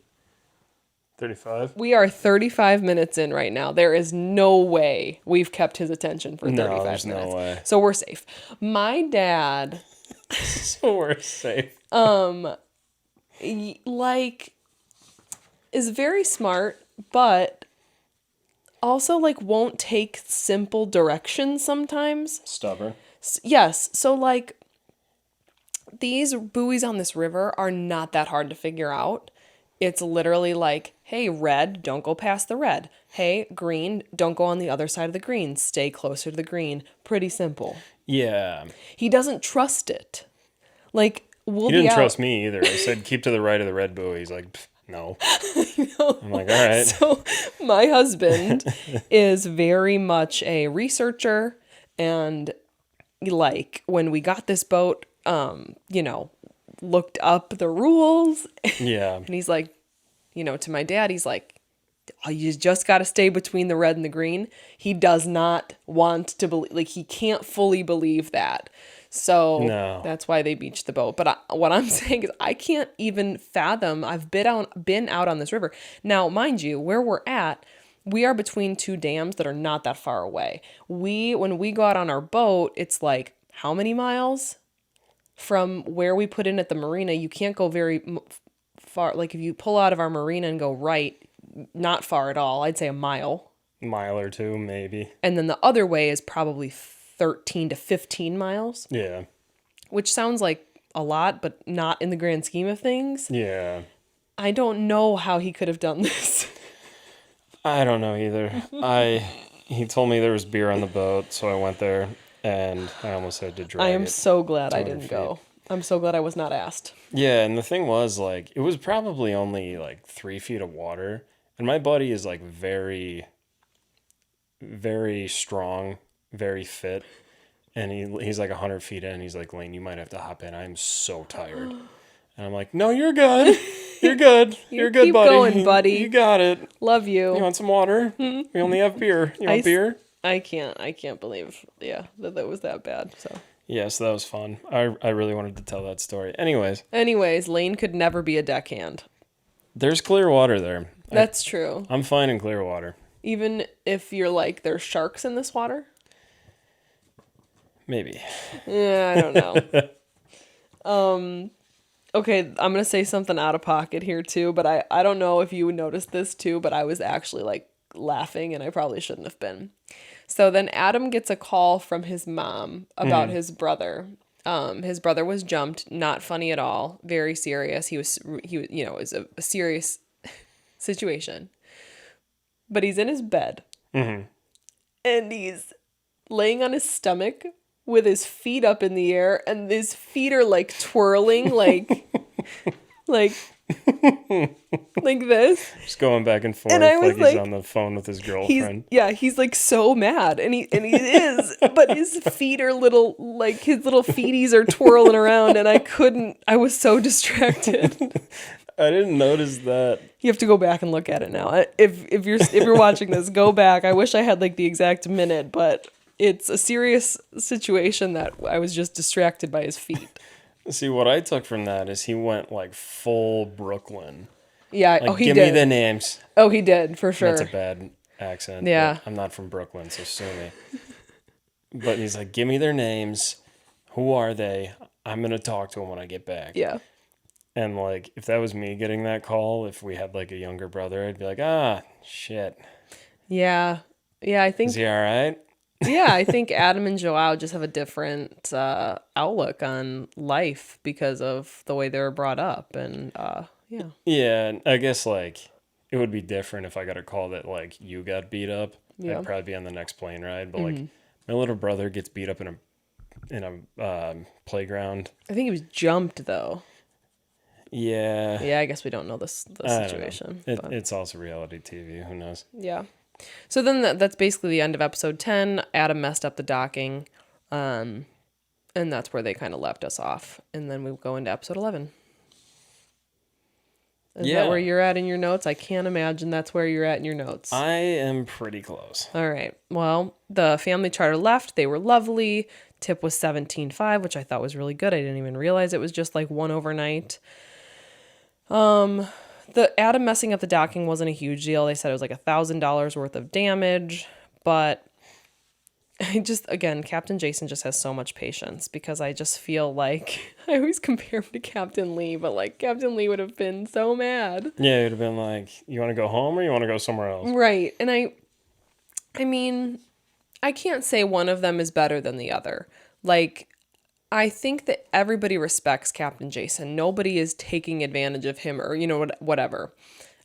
B: 35?
A: We are 35 minutes in right now. There is no way we've kept his attention for 35
B: No, there's
A: minutes.
B: no way.
A: So we're safe. My dad,
B: So we're safe.
A: is very smart, but also won't take simple directions sometimes.
B: Stubborn.
A: Yes. So these buoys on this river are not that hard to figure out. It's literally hey, red, don't go past the red. Hey, green, don't go on the other side of the green. Stay closer to the green. Pretty simple.
B: Yeah.
A: He doesn't trust it. We'll
B: He
A: be
B: didn't
A: out.
B: trust me either. I said, keep to the right of the red buoy. He's like, no. I'm like, all right.
A: So my husband is very much a researcher, and when we got this boat, looked up the rules.
B: Yeah.
A: And he's like, to my dad, he's like, oh, you just got to stay between the red and the green. He does not want to believe, he can't fully believe that. So
B: No.
A: that's why they beached the boat. But what I'm saying is I can't even fathom. I've been out on this river. Now, mind you, where we're at, we are between two dams that are not that far away. When we go out on our boat, it's how many miles? From where we put in at the marina, you can't go very far. If you pull out of our marina and go right, not far at all. I'd say a mile.
B: Mile or two, maybe.
A: And then the other way is probably 13 to 15 miles.
B: Yeah.
A: Which sounds like a lot, but not in the grand scheme of things.
B: Yeah.
A: I don't know how he could have done this.
B: I don't know either. He told me there was beer on the boat, so I went there. And I almost had to drag
A: I am
B: it
A: so glad I
B: 200
A: didn't
B: feet.
A: go. I'm so glad I was not asked.
B: Yeah, and the thing was, it was probably only 3 feet of water. And my buddy is very, very strong, very fit. And he's 100 feet in. He's like, Lane, you might have to hop in. I'm so tired. And I'm like, no, you're good. You're good. You're good,
A: keep
B: buddy.
A: going, buddy.
B: You got it.
A: Love you.
B: You want some water? We only have beer. You want beer?
A: I can't believe, that was that bad. So.
B: Yeah, so that was fun. I really wanted to tell that story. Anyways,
A: Lane could never be a deckhand.
B: there's clear water there.
A: That's true.
B: I'm fine in clear water.
A: Even if you're there's sharks in this water?
B: Maybe.
A: Yeah, I don't know. Okay, I'm going to say something out of pocket here too, but I don't know if you noticed this too, but I was actually laughing and I probably shouldn't have been. So then Adam gets a call from his mom about his brother. His brother was jumped, not funny at all, very serious. He was it was a serious situation. But he's in his bed.
B: Mm-hmm.
A: And he's laying on his stomach with his feet up in the air, and his feet are twirling like this.
B: Just going back and forth
A: And I was
B: he's on the phone with his girlfriend.
A: He's so mad, and he is, but his feet are little, his little feeties are twirling around, and I was so distracted.
B: I didn't notice that.
A: You have to go back and look at it now. If you're watching this, go back. I wish I had the exact minute, but it's a serious situation that I was just distracted by his feet.
B: See, what I took from that is he went full Brooklyn.
A: Yeah, he
B: give
A: did.
B: me the names.
A: Oh, he did, for sure.
B: That's a bad accent.
A: Yeah.
B: I'm not from Brooklyn, so sue me. But he's like, give me their names. Who are they? I'm going to talk to them when I get back.
A: Yeah.
B: And if that was me getting that call, if we had a younger brother, I'd be like, shit.
A: Yeah. Yeah, I think...
B: Is he all right?
A: Yeah, I think Adam and Joao just have a different outlook on life because of the way they were brought up. And yeah.
B: Yeah, I guess it would be different if I got a call that you got beat up.
A: Yeah.
B: I'd probably be on the next plane ride. But my little brother gets beat up in a playground.
A: I think he was jumped though.
B: Yeah.
A: Yeah, I guess we don't know the situation.
B: It's also reality TV. Who knows?
A: Yeah. So then that's basically the end of episode 10. Adam messed up the docking. And that's where they kind of left us off. And then we go into episode 11. Is
B: Yeah.
A: that where you're at in your notes? I can't imagine that's where you're at in your notes.
B: I am pretty close.
A: All right. Well, the family charter left. They were lovely. Tip was 17.5, which I thought was really good. I didn't even realize it was just like one overnight. The Adam messing up the docking wasn't a huge deal. They said it was like $1,000 worth of damage, but again, Captain Jason just has so much patience because I just feel like I always compare him to Captain Lee, but like Captain Lee would have been so mad.
B: Yeah, it would have been like, you want to go home or you want to go somewhere else?
A: Right. And I mean, I can't say one of them is better than the other. Like, I think that everybody respects Captain Jason. Nobody is taking advantage of him or, whatever.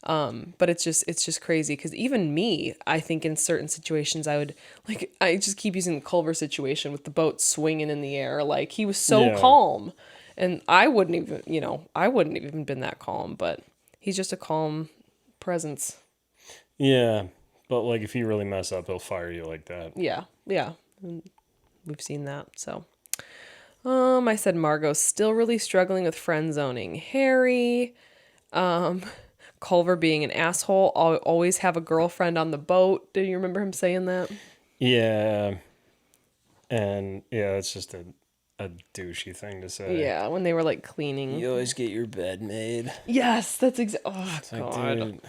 A: But it's just crazy because even me, I think in certain situations I just keep using the Culver situation with the boat swinging in the air. Like he was so calm and I wouldn't have even been that calm, but he's just a calm presence.
B: Yeah. But like if you really mess up, he'll fire you like that.
A: Yeah. Yeah. We've seen that. So, I said Margot's still really struggling with friend zoning Harry. Culver being an asshole. I'll always have a girlfriend on the boat. Do you remember him saying that?
B: Yeah. And yeah, it's just a douchey thing to say.
A: Yeah, when they were like cleaning.
B: You always get your bed made.
A: Yes, that's exactly. Oh,
B: It's like,
A: God.
B: dude,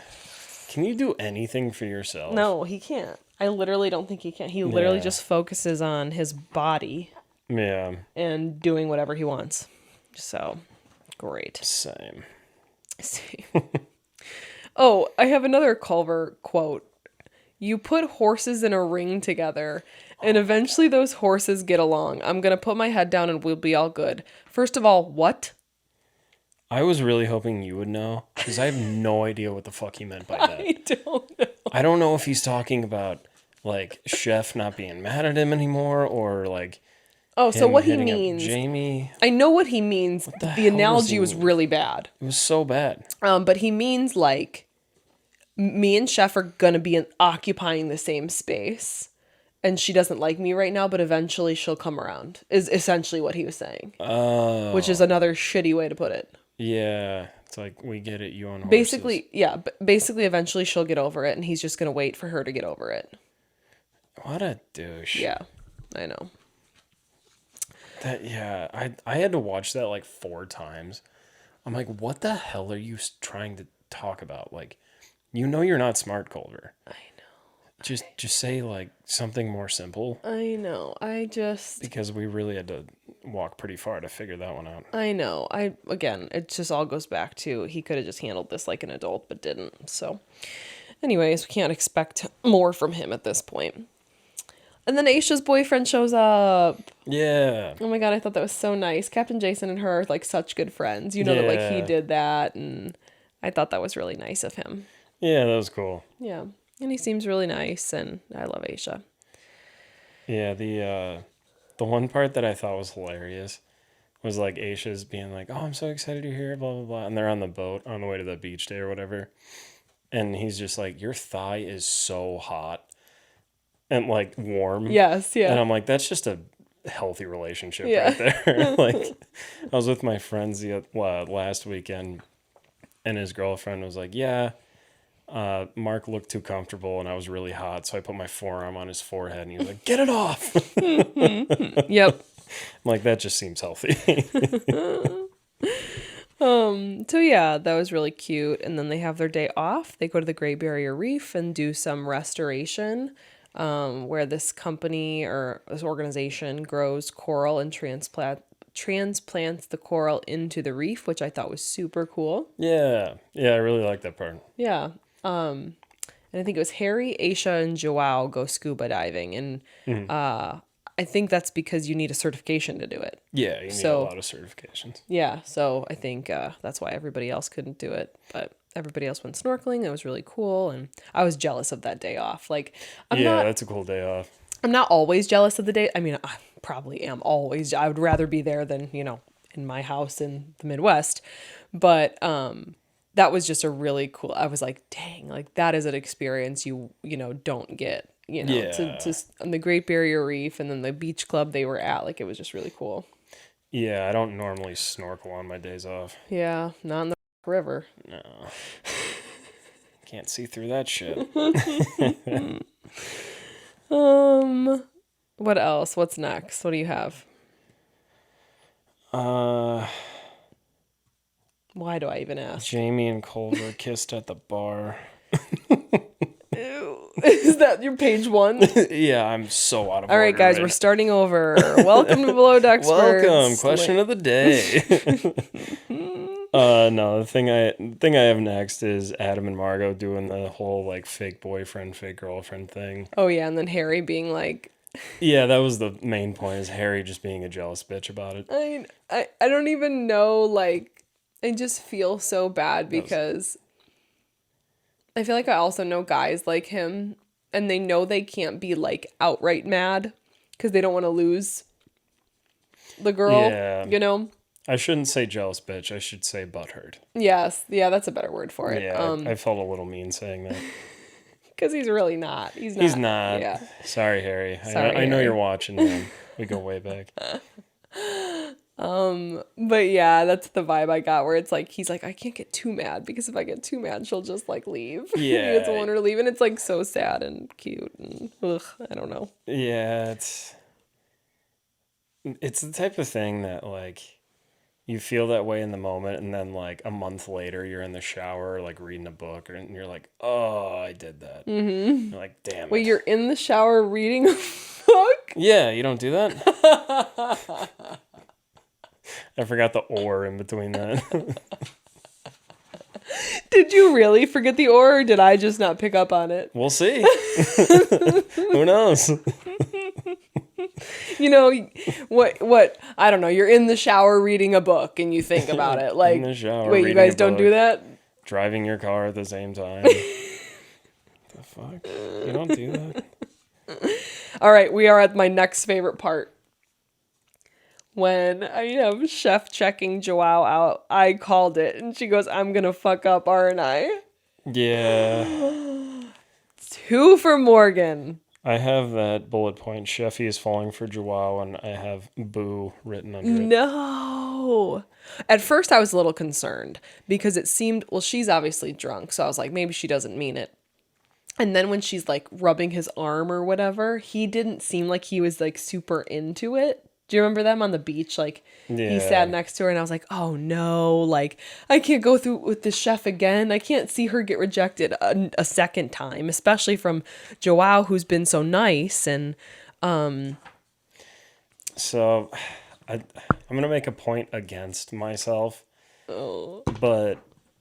B: can you do anything for yourself?
A: No, he can't. I literally don't think he can. He literally just focuses on his body.
B: Yeah.
A: And doing whatever he wants. So, great.
B: Same.
A: Oh, I have another Culver quote. You put horses in a ring together, and eventually those horses get along. I'm going to put my head down and we'll be all good. First of all, what?
B: I was really hoping you would know, because I have no idea what the fuck he meant by that.
A: I don't know.
B: I don't know if he's talking about, like, Chef not being mad at him anymore, or, like...
A: Oh, so what he
B: hitting up
A: means...
B: Jamie.
A: I know what he means. The analogy was really bad.
B: It was so bad.
A: But he means, like... Me and Chef are gonna be occupying the same space, and she doesn't like me right now, but eventually she'll come around, is essentially what he was saying.
B: Oh.
A: Which is another shitty way to put it.
B: Yeah. It's like, we get it, you own horses.
A: Basically, eventually she'll get over it, and he's just gonna wait for her to get over it.
B: What a douche.
A: Yeah, I know.
B: I had to watch that like 4 times. I'm like, what the hell are you trying to talk about? Like, you know you're not smart, Culver.
A: I know.
B: Just say like something more simple.
A: I know.
B: Because we really had to walk pretty far to figure that one out.
A: I know. Again, it just all goes back to he could have just handled this like an adult, but didn't. So, anyways, we can't expect more from him at this point. And then Aisha's boyfriend shows up.
B: Yeah.
A: Oh my God, I thought that was so nice. Captain Jason and her are like such good friends. You know that like he did that, and I thought that was really nice of him.
B: Yeah, that was cool.
A: Yeah. And he seems really nice, and I love Aisha.
B: Yeah, the one part that I thought was hilarious was like Aisha's being like, "Oh, I'm so excited you're here," blah blah blah, and they're on the boat on the way to the beach day or whatever, and he's just like, "Your thigh is so hot and like warm."
A: Yes, yeah.
B: And I'm like, that's just a healthy relationship right there. Like, I was with my friends last weekend, and his girlfriend was like, "Yeah, Mark looked too comfortable and I was really hot, so I put my forearm on his forehead," and he was like, "Get it off."
A: Yep.
B: I'm like, that just seems healthy.
A: So yeah, that was really cute. And then they have their day off. They go to the Great Barrier Reef and do some restoration, where this company or this organization grows coral and transplants the coral into the reef, which I thought was super cool.
B: Yeah, I really like that part.
A: Yeah. And I think it was Harry, Aisha, and Joao go scuba diving. And I think that's because you need a certification to do it.
B: Yeah, you need a lot of certifications.
A: Yeah, so I think that's why everybody else couldn't do it. But everybody else went snorkeling. It was really cool. And I was jealous of that day off. Like,
B: that's a cool day off.
A: I'm not always jealous of the day. I mean, I probably am always. I would rather be there than, in my house in the Midwest. But that was just a really cool, I was like, dang, like that is an experience you don't get, to on the Great Barrier Reef and then the beach club they were at. Like, it was just really cool.
B: Yeah, I don't normally snorkel on my days off.
A: Yeah, not in the River.
B: No. Can't see through that shit.
A: What else? What's next? What do you have? Why do I even ask?
B: Jamie and Culver kissed at the bar.
A: Ew. Is that your page 1?
B: Yeah, I'm so out of order.
A: All right, guys, we're starting over. Welcome to Below Dexperts.
B: Welcome. Question of the day. No, the thing I have next is Adam and Margot doing the whole like fake boyfriend, fake girlfriend thing.
A: Oh yeah, and then Harry being like,
B: yeah, that was the main point, is Harry just being a jealous bitch about it.
A: I don't even know, like, I just feel so bad because I feel like I also know guys like him, and they know they can't be like outright mad because they don't want to lose the girl.
B: Yeah.
A: You know?
B: I shouldn't say jealous bitch. I should say butthurt.
A: Yes. Yeah, that's a better word for it.
B: Yeah, I felt a little mean saying that.
A: Because he's really not. He's not. Yeah.
B: Sorry, Harry.
A: Sorry,
B: I know
A: Harry.
B: you're watching, man. We go way back.
A: But yeah, that's the vibe I got, where it's like, he's like, I can't get too mad because if I get too mad, she'll just like leave.
B: Yeah.
A: He doesn't want her to leave. And it's like so sad and cute. And I don't know.
B: Yeah, it's the type of thing that like you feel that way in the moment, and then like a month later you're in the shower like reading a book, and you're like, oh, I did that. Mm-hmm. You're like, damn it.
A: Wait, you're in the shower reading a book?
B: Yeah, you don't do that? I forgot the or in between that.
A: Did you really forget the or did I just not pick up on it?
B: We'll see. Who knows?
A: You know, what, I don't know, you're in the shower reading a book and you think about it. Like,
B: In the shower,
A: wait, you
B: reading a
A: guys don't
B: book,
A: do that?
B: Driving your car at the same time. The fuck? You don't do that?
A: All right, we are at my next favorite part. When I have Chef checking Joao out, I called it. And she goes, I'm going to fuck up, aren't I?
B: Yeah.
A: 2 for Morgan.
B: I have that bullet point, Sheffy is falling for Joao, and I have boo written under it.
A: No. At first, I was a little concerned because it seemed, well, she's obviously drunk. So I was like, maybe she doesn't mean it. And then when she's like rubbing his arm or whatever, he didn't seem like he was like super into it. Do you remember them on the beach? Like, he sat next to her and I was like, oh no, like, I can't go through with this chef again. I can't see her get rejected a second time, especially from Joao, who's been so nice. And,
B: So, I'm going to make a point against myself.
A: oh,
B: But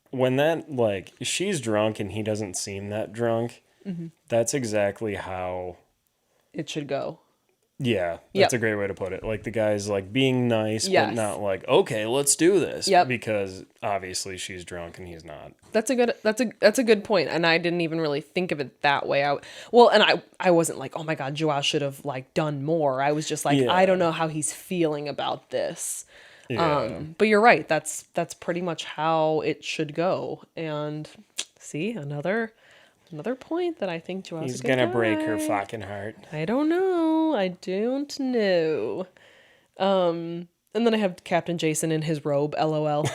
B: when that, like, she's drunk and he doesn't seem that drunk, that's exactly how...
A: it should go.
B: Yeah, that's a great way to put it. Like, the guy's, like, being nice,
A: Yes.
B: but not like, okay, let's do this.
A: Yep.
B: Because obviously she's drunk and he's not.
A: That's a good point, and I didn't even really think of it that way. I wasn't like, oh my God, Joao should have like done more. I was just like,
B: Yeah.
A: I don't know how he's feeling about this.
B: Yeah.
A: But you're right. That's pretty much how it should go. And see, another point that I think Joao's
B: He's
A: a good
B: gonna break her
A: guy.
B: fucking heart.
A: I don't know. And then I have Captain Jason in his robe. LOL.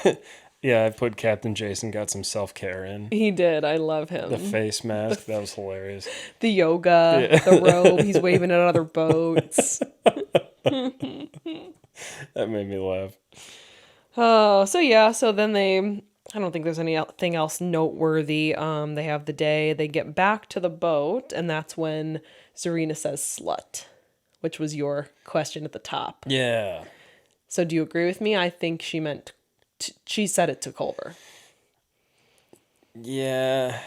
B: Yeah, I put Captain Jason got some self-care in.
A: He did. I love him.
B: The face mask, that was hilarious.
A: The yoga, the robe, he's waving at other boats.
B: That made me laugh.
A: Oh, so then I don't think there's anything else noteworthy. They have the day, they get back to the boat, and that's when Zarina says slut, which was your question at the top.
B: Yeah.
A: So do you agree with me? I think she meant, she said it to Culver.
B: Yeah.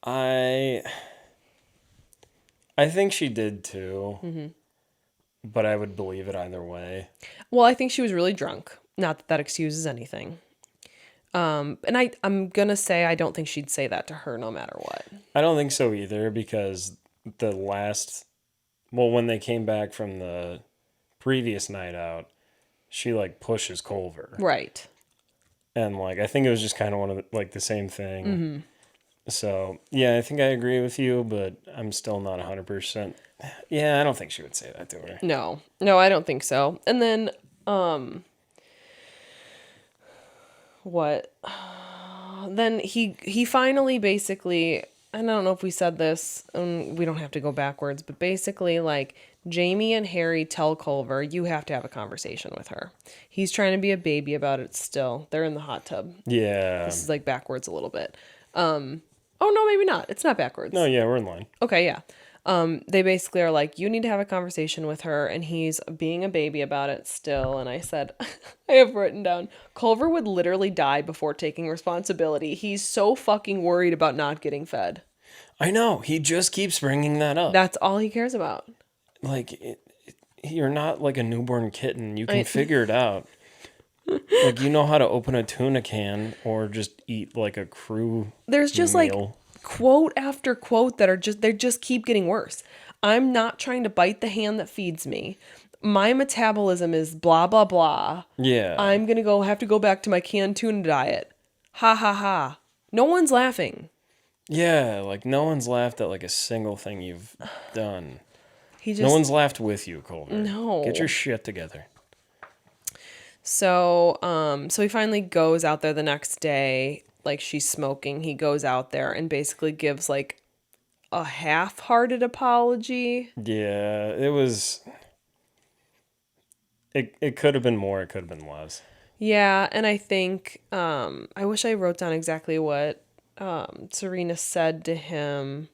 B: I think she did too. Mm-hmm. But I would believe it either way.
A: Well, I think she was really drunk. Not that that excuses anything. And I'm going to say I don't think she'd say that to her no matter what.
B: I don't think so either, because when they came back from the previous night out, she like pushes Culver.
A: Right.
B: And like, I think it was just kind of one of the same thing. Mm-hmm. So yeah, I think I agree with you, but I'm still not 100%. Yeah, I don't think she would say that to her.
A: No, I don't think so. And then, what? then he finally basically, I don't know if we said this, we don't have to go backwards, but basically like Jamie and Harry tell Culver, you have to have a conversation with her. He's trying to be a baby about it still. They're in the hot tub.
B: Yeah.
A: This is like backwards a little bit. Oh no, maybe not. It's not backwards.
B: No, yeah, we're in line.
A: Okay, yeah. They basically are like, you need to have a conversation with her, and he's being a baby about it still. And I said, I have written down, Culver would literally die before taking responsibility. He's so fucking worried about not getting fed.
B: I know. He just keeps bringing that up.
A: That's all he cares about.
B: Like, you're not like a newborn kitten. You can figure it out. Like, you know how to open a tuna can or just eat like a crew
A: There's just
B: meal.
A: like quote after quote that are they just keep getting worse. I'm not trying to bite the hand that feeds me. My metabolism is blah, blah, blah.
B: Yeah.
A: I'm going to have to go back to my canned tuna diet. Ha ha ha. No one's laughing.
B: Yeah, like no one's laughed at like a single thing you've done.
A: No
B: one's laughed with you, Culver.
A: No.
B: Get your shit together.
A: So he finally goes out there the next day, like she's smoking. He goes out there and basically gives like a half-hearted apology.
B: Yeah, it was. It could have been more. It could have been less.
A: Yeah, and I think I wish I wrote down exactly what Serena said to him,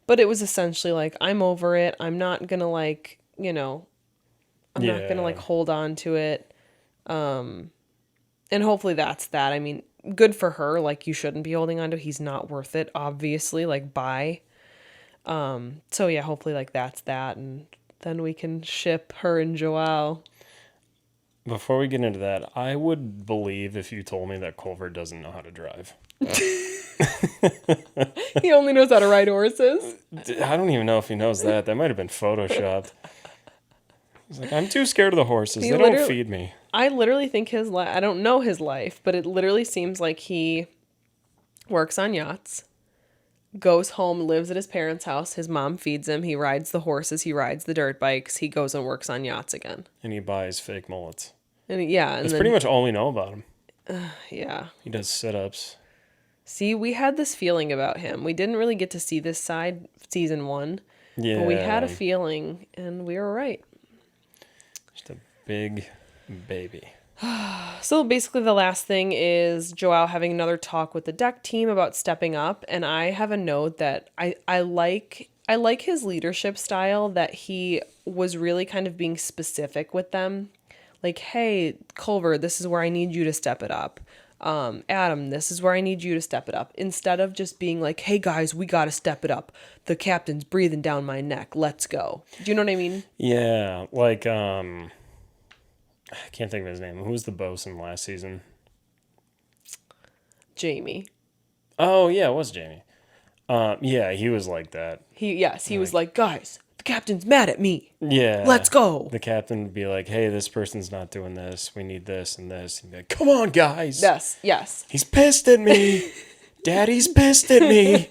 A: but it was essentially like, I'm over it. I'm not gonna like, I'm not gonna like hold on to it. And hopefully that's that. I mean, good for her. Like, you shouldn't be holding on to. He's not worth it, obviously. Like, bye. So yeah, hopefully like that's that, and then we can ship her and Joelle.
B: Before we get into that, I would believe if you told me that Culver doesn't know how to drive.
A: He only knows how to ride horses.
B: I don't even know if he knows that. That might have been photoshopped. He's like, I'm too scared of the horses. They don't feed me.
A: I literally think his life, I don't know his life, but it literally seems like he works on yachts, goes home, lives at his parents' house. His mom feeds him. He rides the horses. He rides the dirt bikes. He goes and works on yachts again.
B: And he buys fake mullets.
A: And yeah. And
B: that's pretty much all we know about him.
A: Yeah.
B: He does sit-ups.
A: See, we had this feeling about him. We didn't really get to see this side season 1.
B: Yeah.
A: But we had a feeling, and we were right.
B: Just a big baby.
A: So basically the last thing is Joelle having another talk with the deck team about stepping up. And I have a note that I like his leadership style, that he was really kind of being specific with them. Like, hey, Culver, this is where I need you to step it up. Adam, this is where I need you to step it up. Instead of just being like, hey guys, we got to step it up. The captain's breathing down my neck. Let's go. Do you know what I mean?
B: Yeah. Like, I can't think of his name. Who was the bosun last season?
A: Jamie.
B: Oh, yeah, it was Jamie. Yeah, he was like that.
A: He was like, guys, the captain's mad at me.
B: Yeah.
A: Let's go.
B: The captain would be like, hey, this person's not doing this. We need this and this. And be like, come on, guys.
A: Yes.
B: He's pissed at me. Daddy's pissed at me.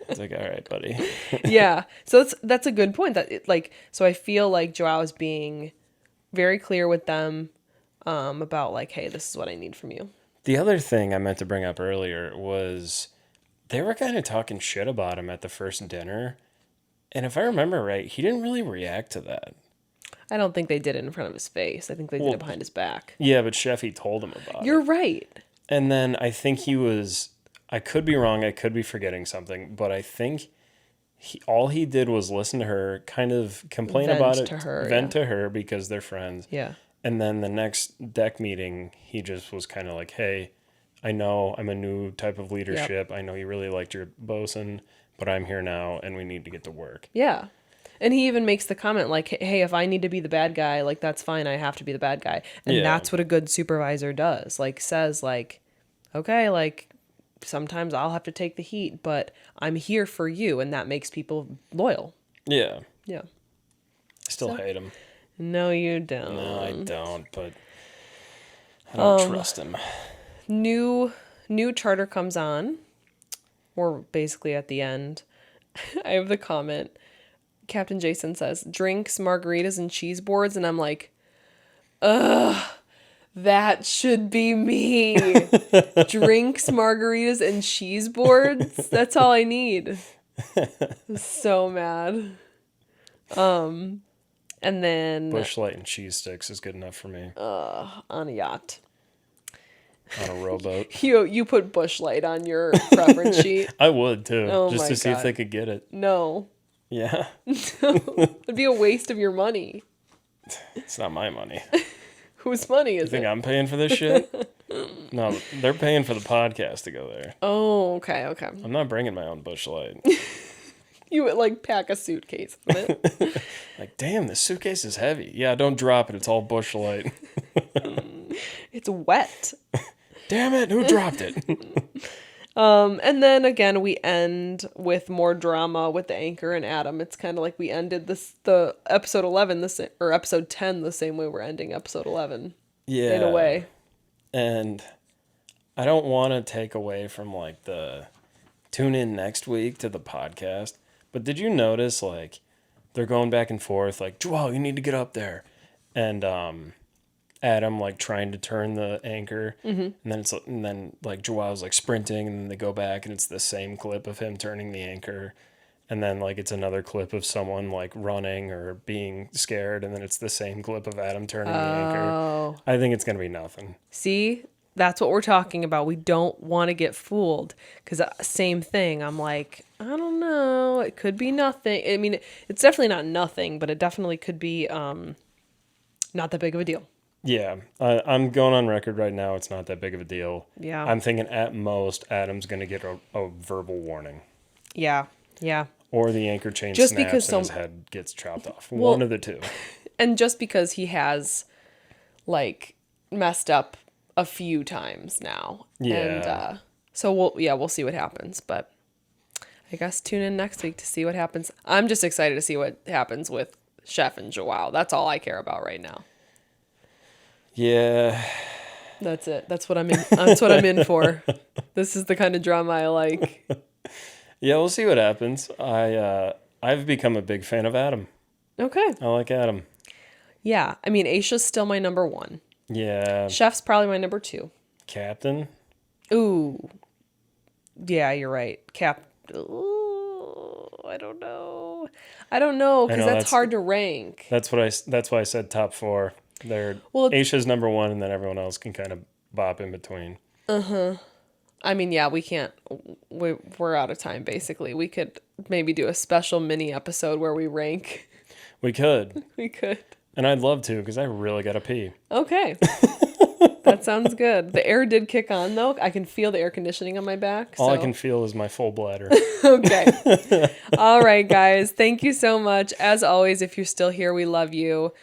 B: It's like, all right, buddy.
A: Yeah. So that's a good point. So I feel like Joelle is being very clear with them about like, hey, this is what I need from you.
B: The other thing I meant to bring up earlier was they were kind of talking shit about him at the first dinner. And if I remember right, he didn't really react to that.
A: I don't think they did it in front of his face. I think they did it behind his back.
B: Yeah, but Sheffy told him about it.
A: You're right.
B: And then I think he was, I could be wrong, I could be forgetting something, but I think all he did was listen to her, kind of complain about it, vent to her because they're friends.
A: Yeah.
B: And then the next deck meeting, he just was kind of like, hey, I know I'm a new type of leadership. Yep. I know you really liked your bosun, but I'm here now and we need to get to work.
A: Yeah. And he even makes the comment like, hey, if I need to be the bad guy, like, that's fine. I have to be the bad guy. And that's what a good supervisor does. Like, says like, okay, like, sometimes I'll have to take the heat, but I'm here for you. And that makes people loyal.
B: Yeah.
A: Yeah.
B: I still hate him.
A: No, you don't.
B: No, I don't, but I don't trust him.
A: New charter comes on. We're basically at the end. I have the comment. Captain Jason says, drinks, margaritas, and cheese boards. And I'm like, ugh, That should be me. Drinks, margaritas, and cheese boards. That's all I need. I'm so mad. And then
B: Bush Light and cheese sticks is good enough for me.
A: on a yacht.
B: On a rowboat.
A: You put Bush Light on your preference sheet.
B: I would too.
A: Oh
B: just
A: my
B: to see if
A: God.
B: they could get it.
A: No.
B: Yeah.
A: It'd be a waste of your money.
B: It's not my money.
A: Whose money is
B: You think
A: it?
B: I'm paying for this shit? No, they're paying for the podcast to go there.
A: Oh, okay.
B: I'm not bringing my own Bush Light.
A: You would like pack a suitcase with it.
B: Like, damn, this suitcase is heavy. Yeah, don't drop it. It's all Bush Light.
A: It's wet.
B: Damn it, who dropped it?
A: And then again, we end with more drama with the anchor and Adam. It's kind of like we ended the episode 11 or episode 10 the same way we're ending episode 11.
B: Yeah.
A: In a way.
B: And I don't want to take away from like the tune in next week to the podcast. But did you notice like they're going back and forth like, Joelle, you need to get up there. And Adam like trying to turn the anchor, and then like Joelle's like sprinting, and then they go back and it's the same clip of him turning the anchor, and then like it's another clip of someone like running or being scared, and then it's the same clip of Adam turning the anchor. I think it's gonna be nothing.
A: See, that's what we're talking about. We don't want to get fooled because same thing. I'm like, I don't know. It could be nothing. I mean, it's definitely not nothing, but it definitely could be not that big of a deal.
B: Yeah, I'm going on record right now. It's not that big of a deal.
A: Yeah.
B: I'm thinking at most Adam's going to get a verbal warning.
A: Yeah.
B: Or the anchor chain
A: Just
B: snaps
A: because
B: and his head gets chopped off. One of the two.
A: And just because he has, like, messed up a few times now.
B: Yeah.
A: And so we'll see what happens. But I guess tune in next week to see what happens. I'm just excited to see what happens with Chef and Joelle. That's all I care about right now.
B: Yeah.
A: That's it. That's what I'm in. That's what I'm in for. This is the kind of drama I like.
B: Yeah, we'll see what happens. I've become a big fan of Adam.
A: Okay.
B: I like Adam.
A: Yeah. I mean, Aisha's still my number 1.
B: Yeah.
A: Chef's probably my number 2.
B: Captain.
A: Ooh. Yeah, you're right. Ooh, I don't know because that's hard to rank.
B: That's why I said top 4. Aisha's number 1, and then everyone else can kind of bop in between.
A: I mean, yeah, we can't. We're out of time. Basically, we could maybe do a special mini episode where we rank.
B: We could.
A: We could.
B: And I'd love to because I really gotta pee.
A: Okay. That sounds good. The air did kick on though. I can feel the air conditioning on my back.
B: All I can feel is my full bladder.
A: Okay. All right, guys. Thank you so much. As always, if you're still here, we love you.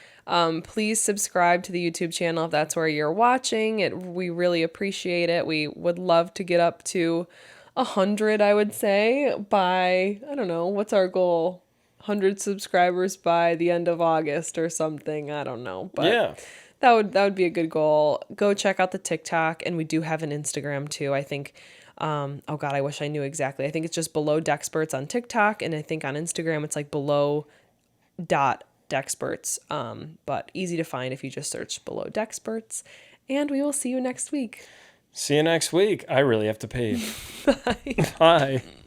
A: Please subscribe to the YouTube channel if that's where you're watching. We really appreciate it. We would love to get up to 100, I would say, by, I don't know, what's our goal? 100 subscribers by the end of August or something. I don't know. But
B: yeah.
A: That would be a good goal. Go check out the TikTok, and we do have an Instagram too. I think, oh God, I wish I knew exactly. I think it's just below Dexperts on TikTok, and I think on Instagram it's like below.Dexperts. But easy to find if you just search below Dexperts. And we will see you next week.
B: See you next week. I really have to pee.
A: Bye.
B: Bye.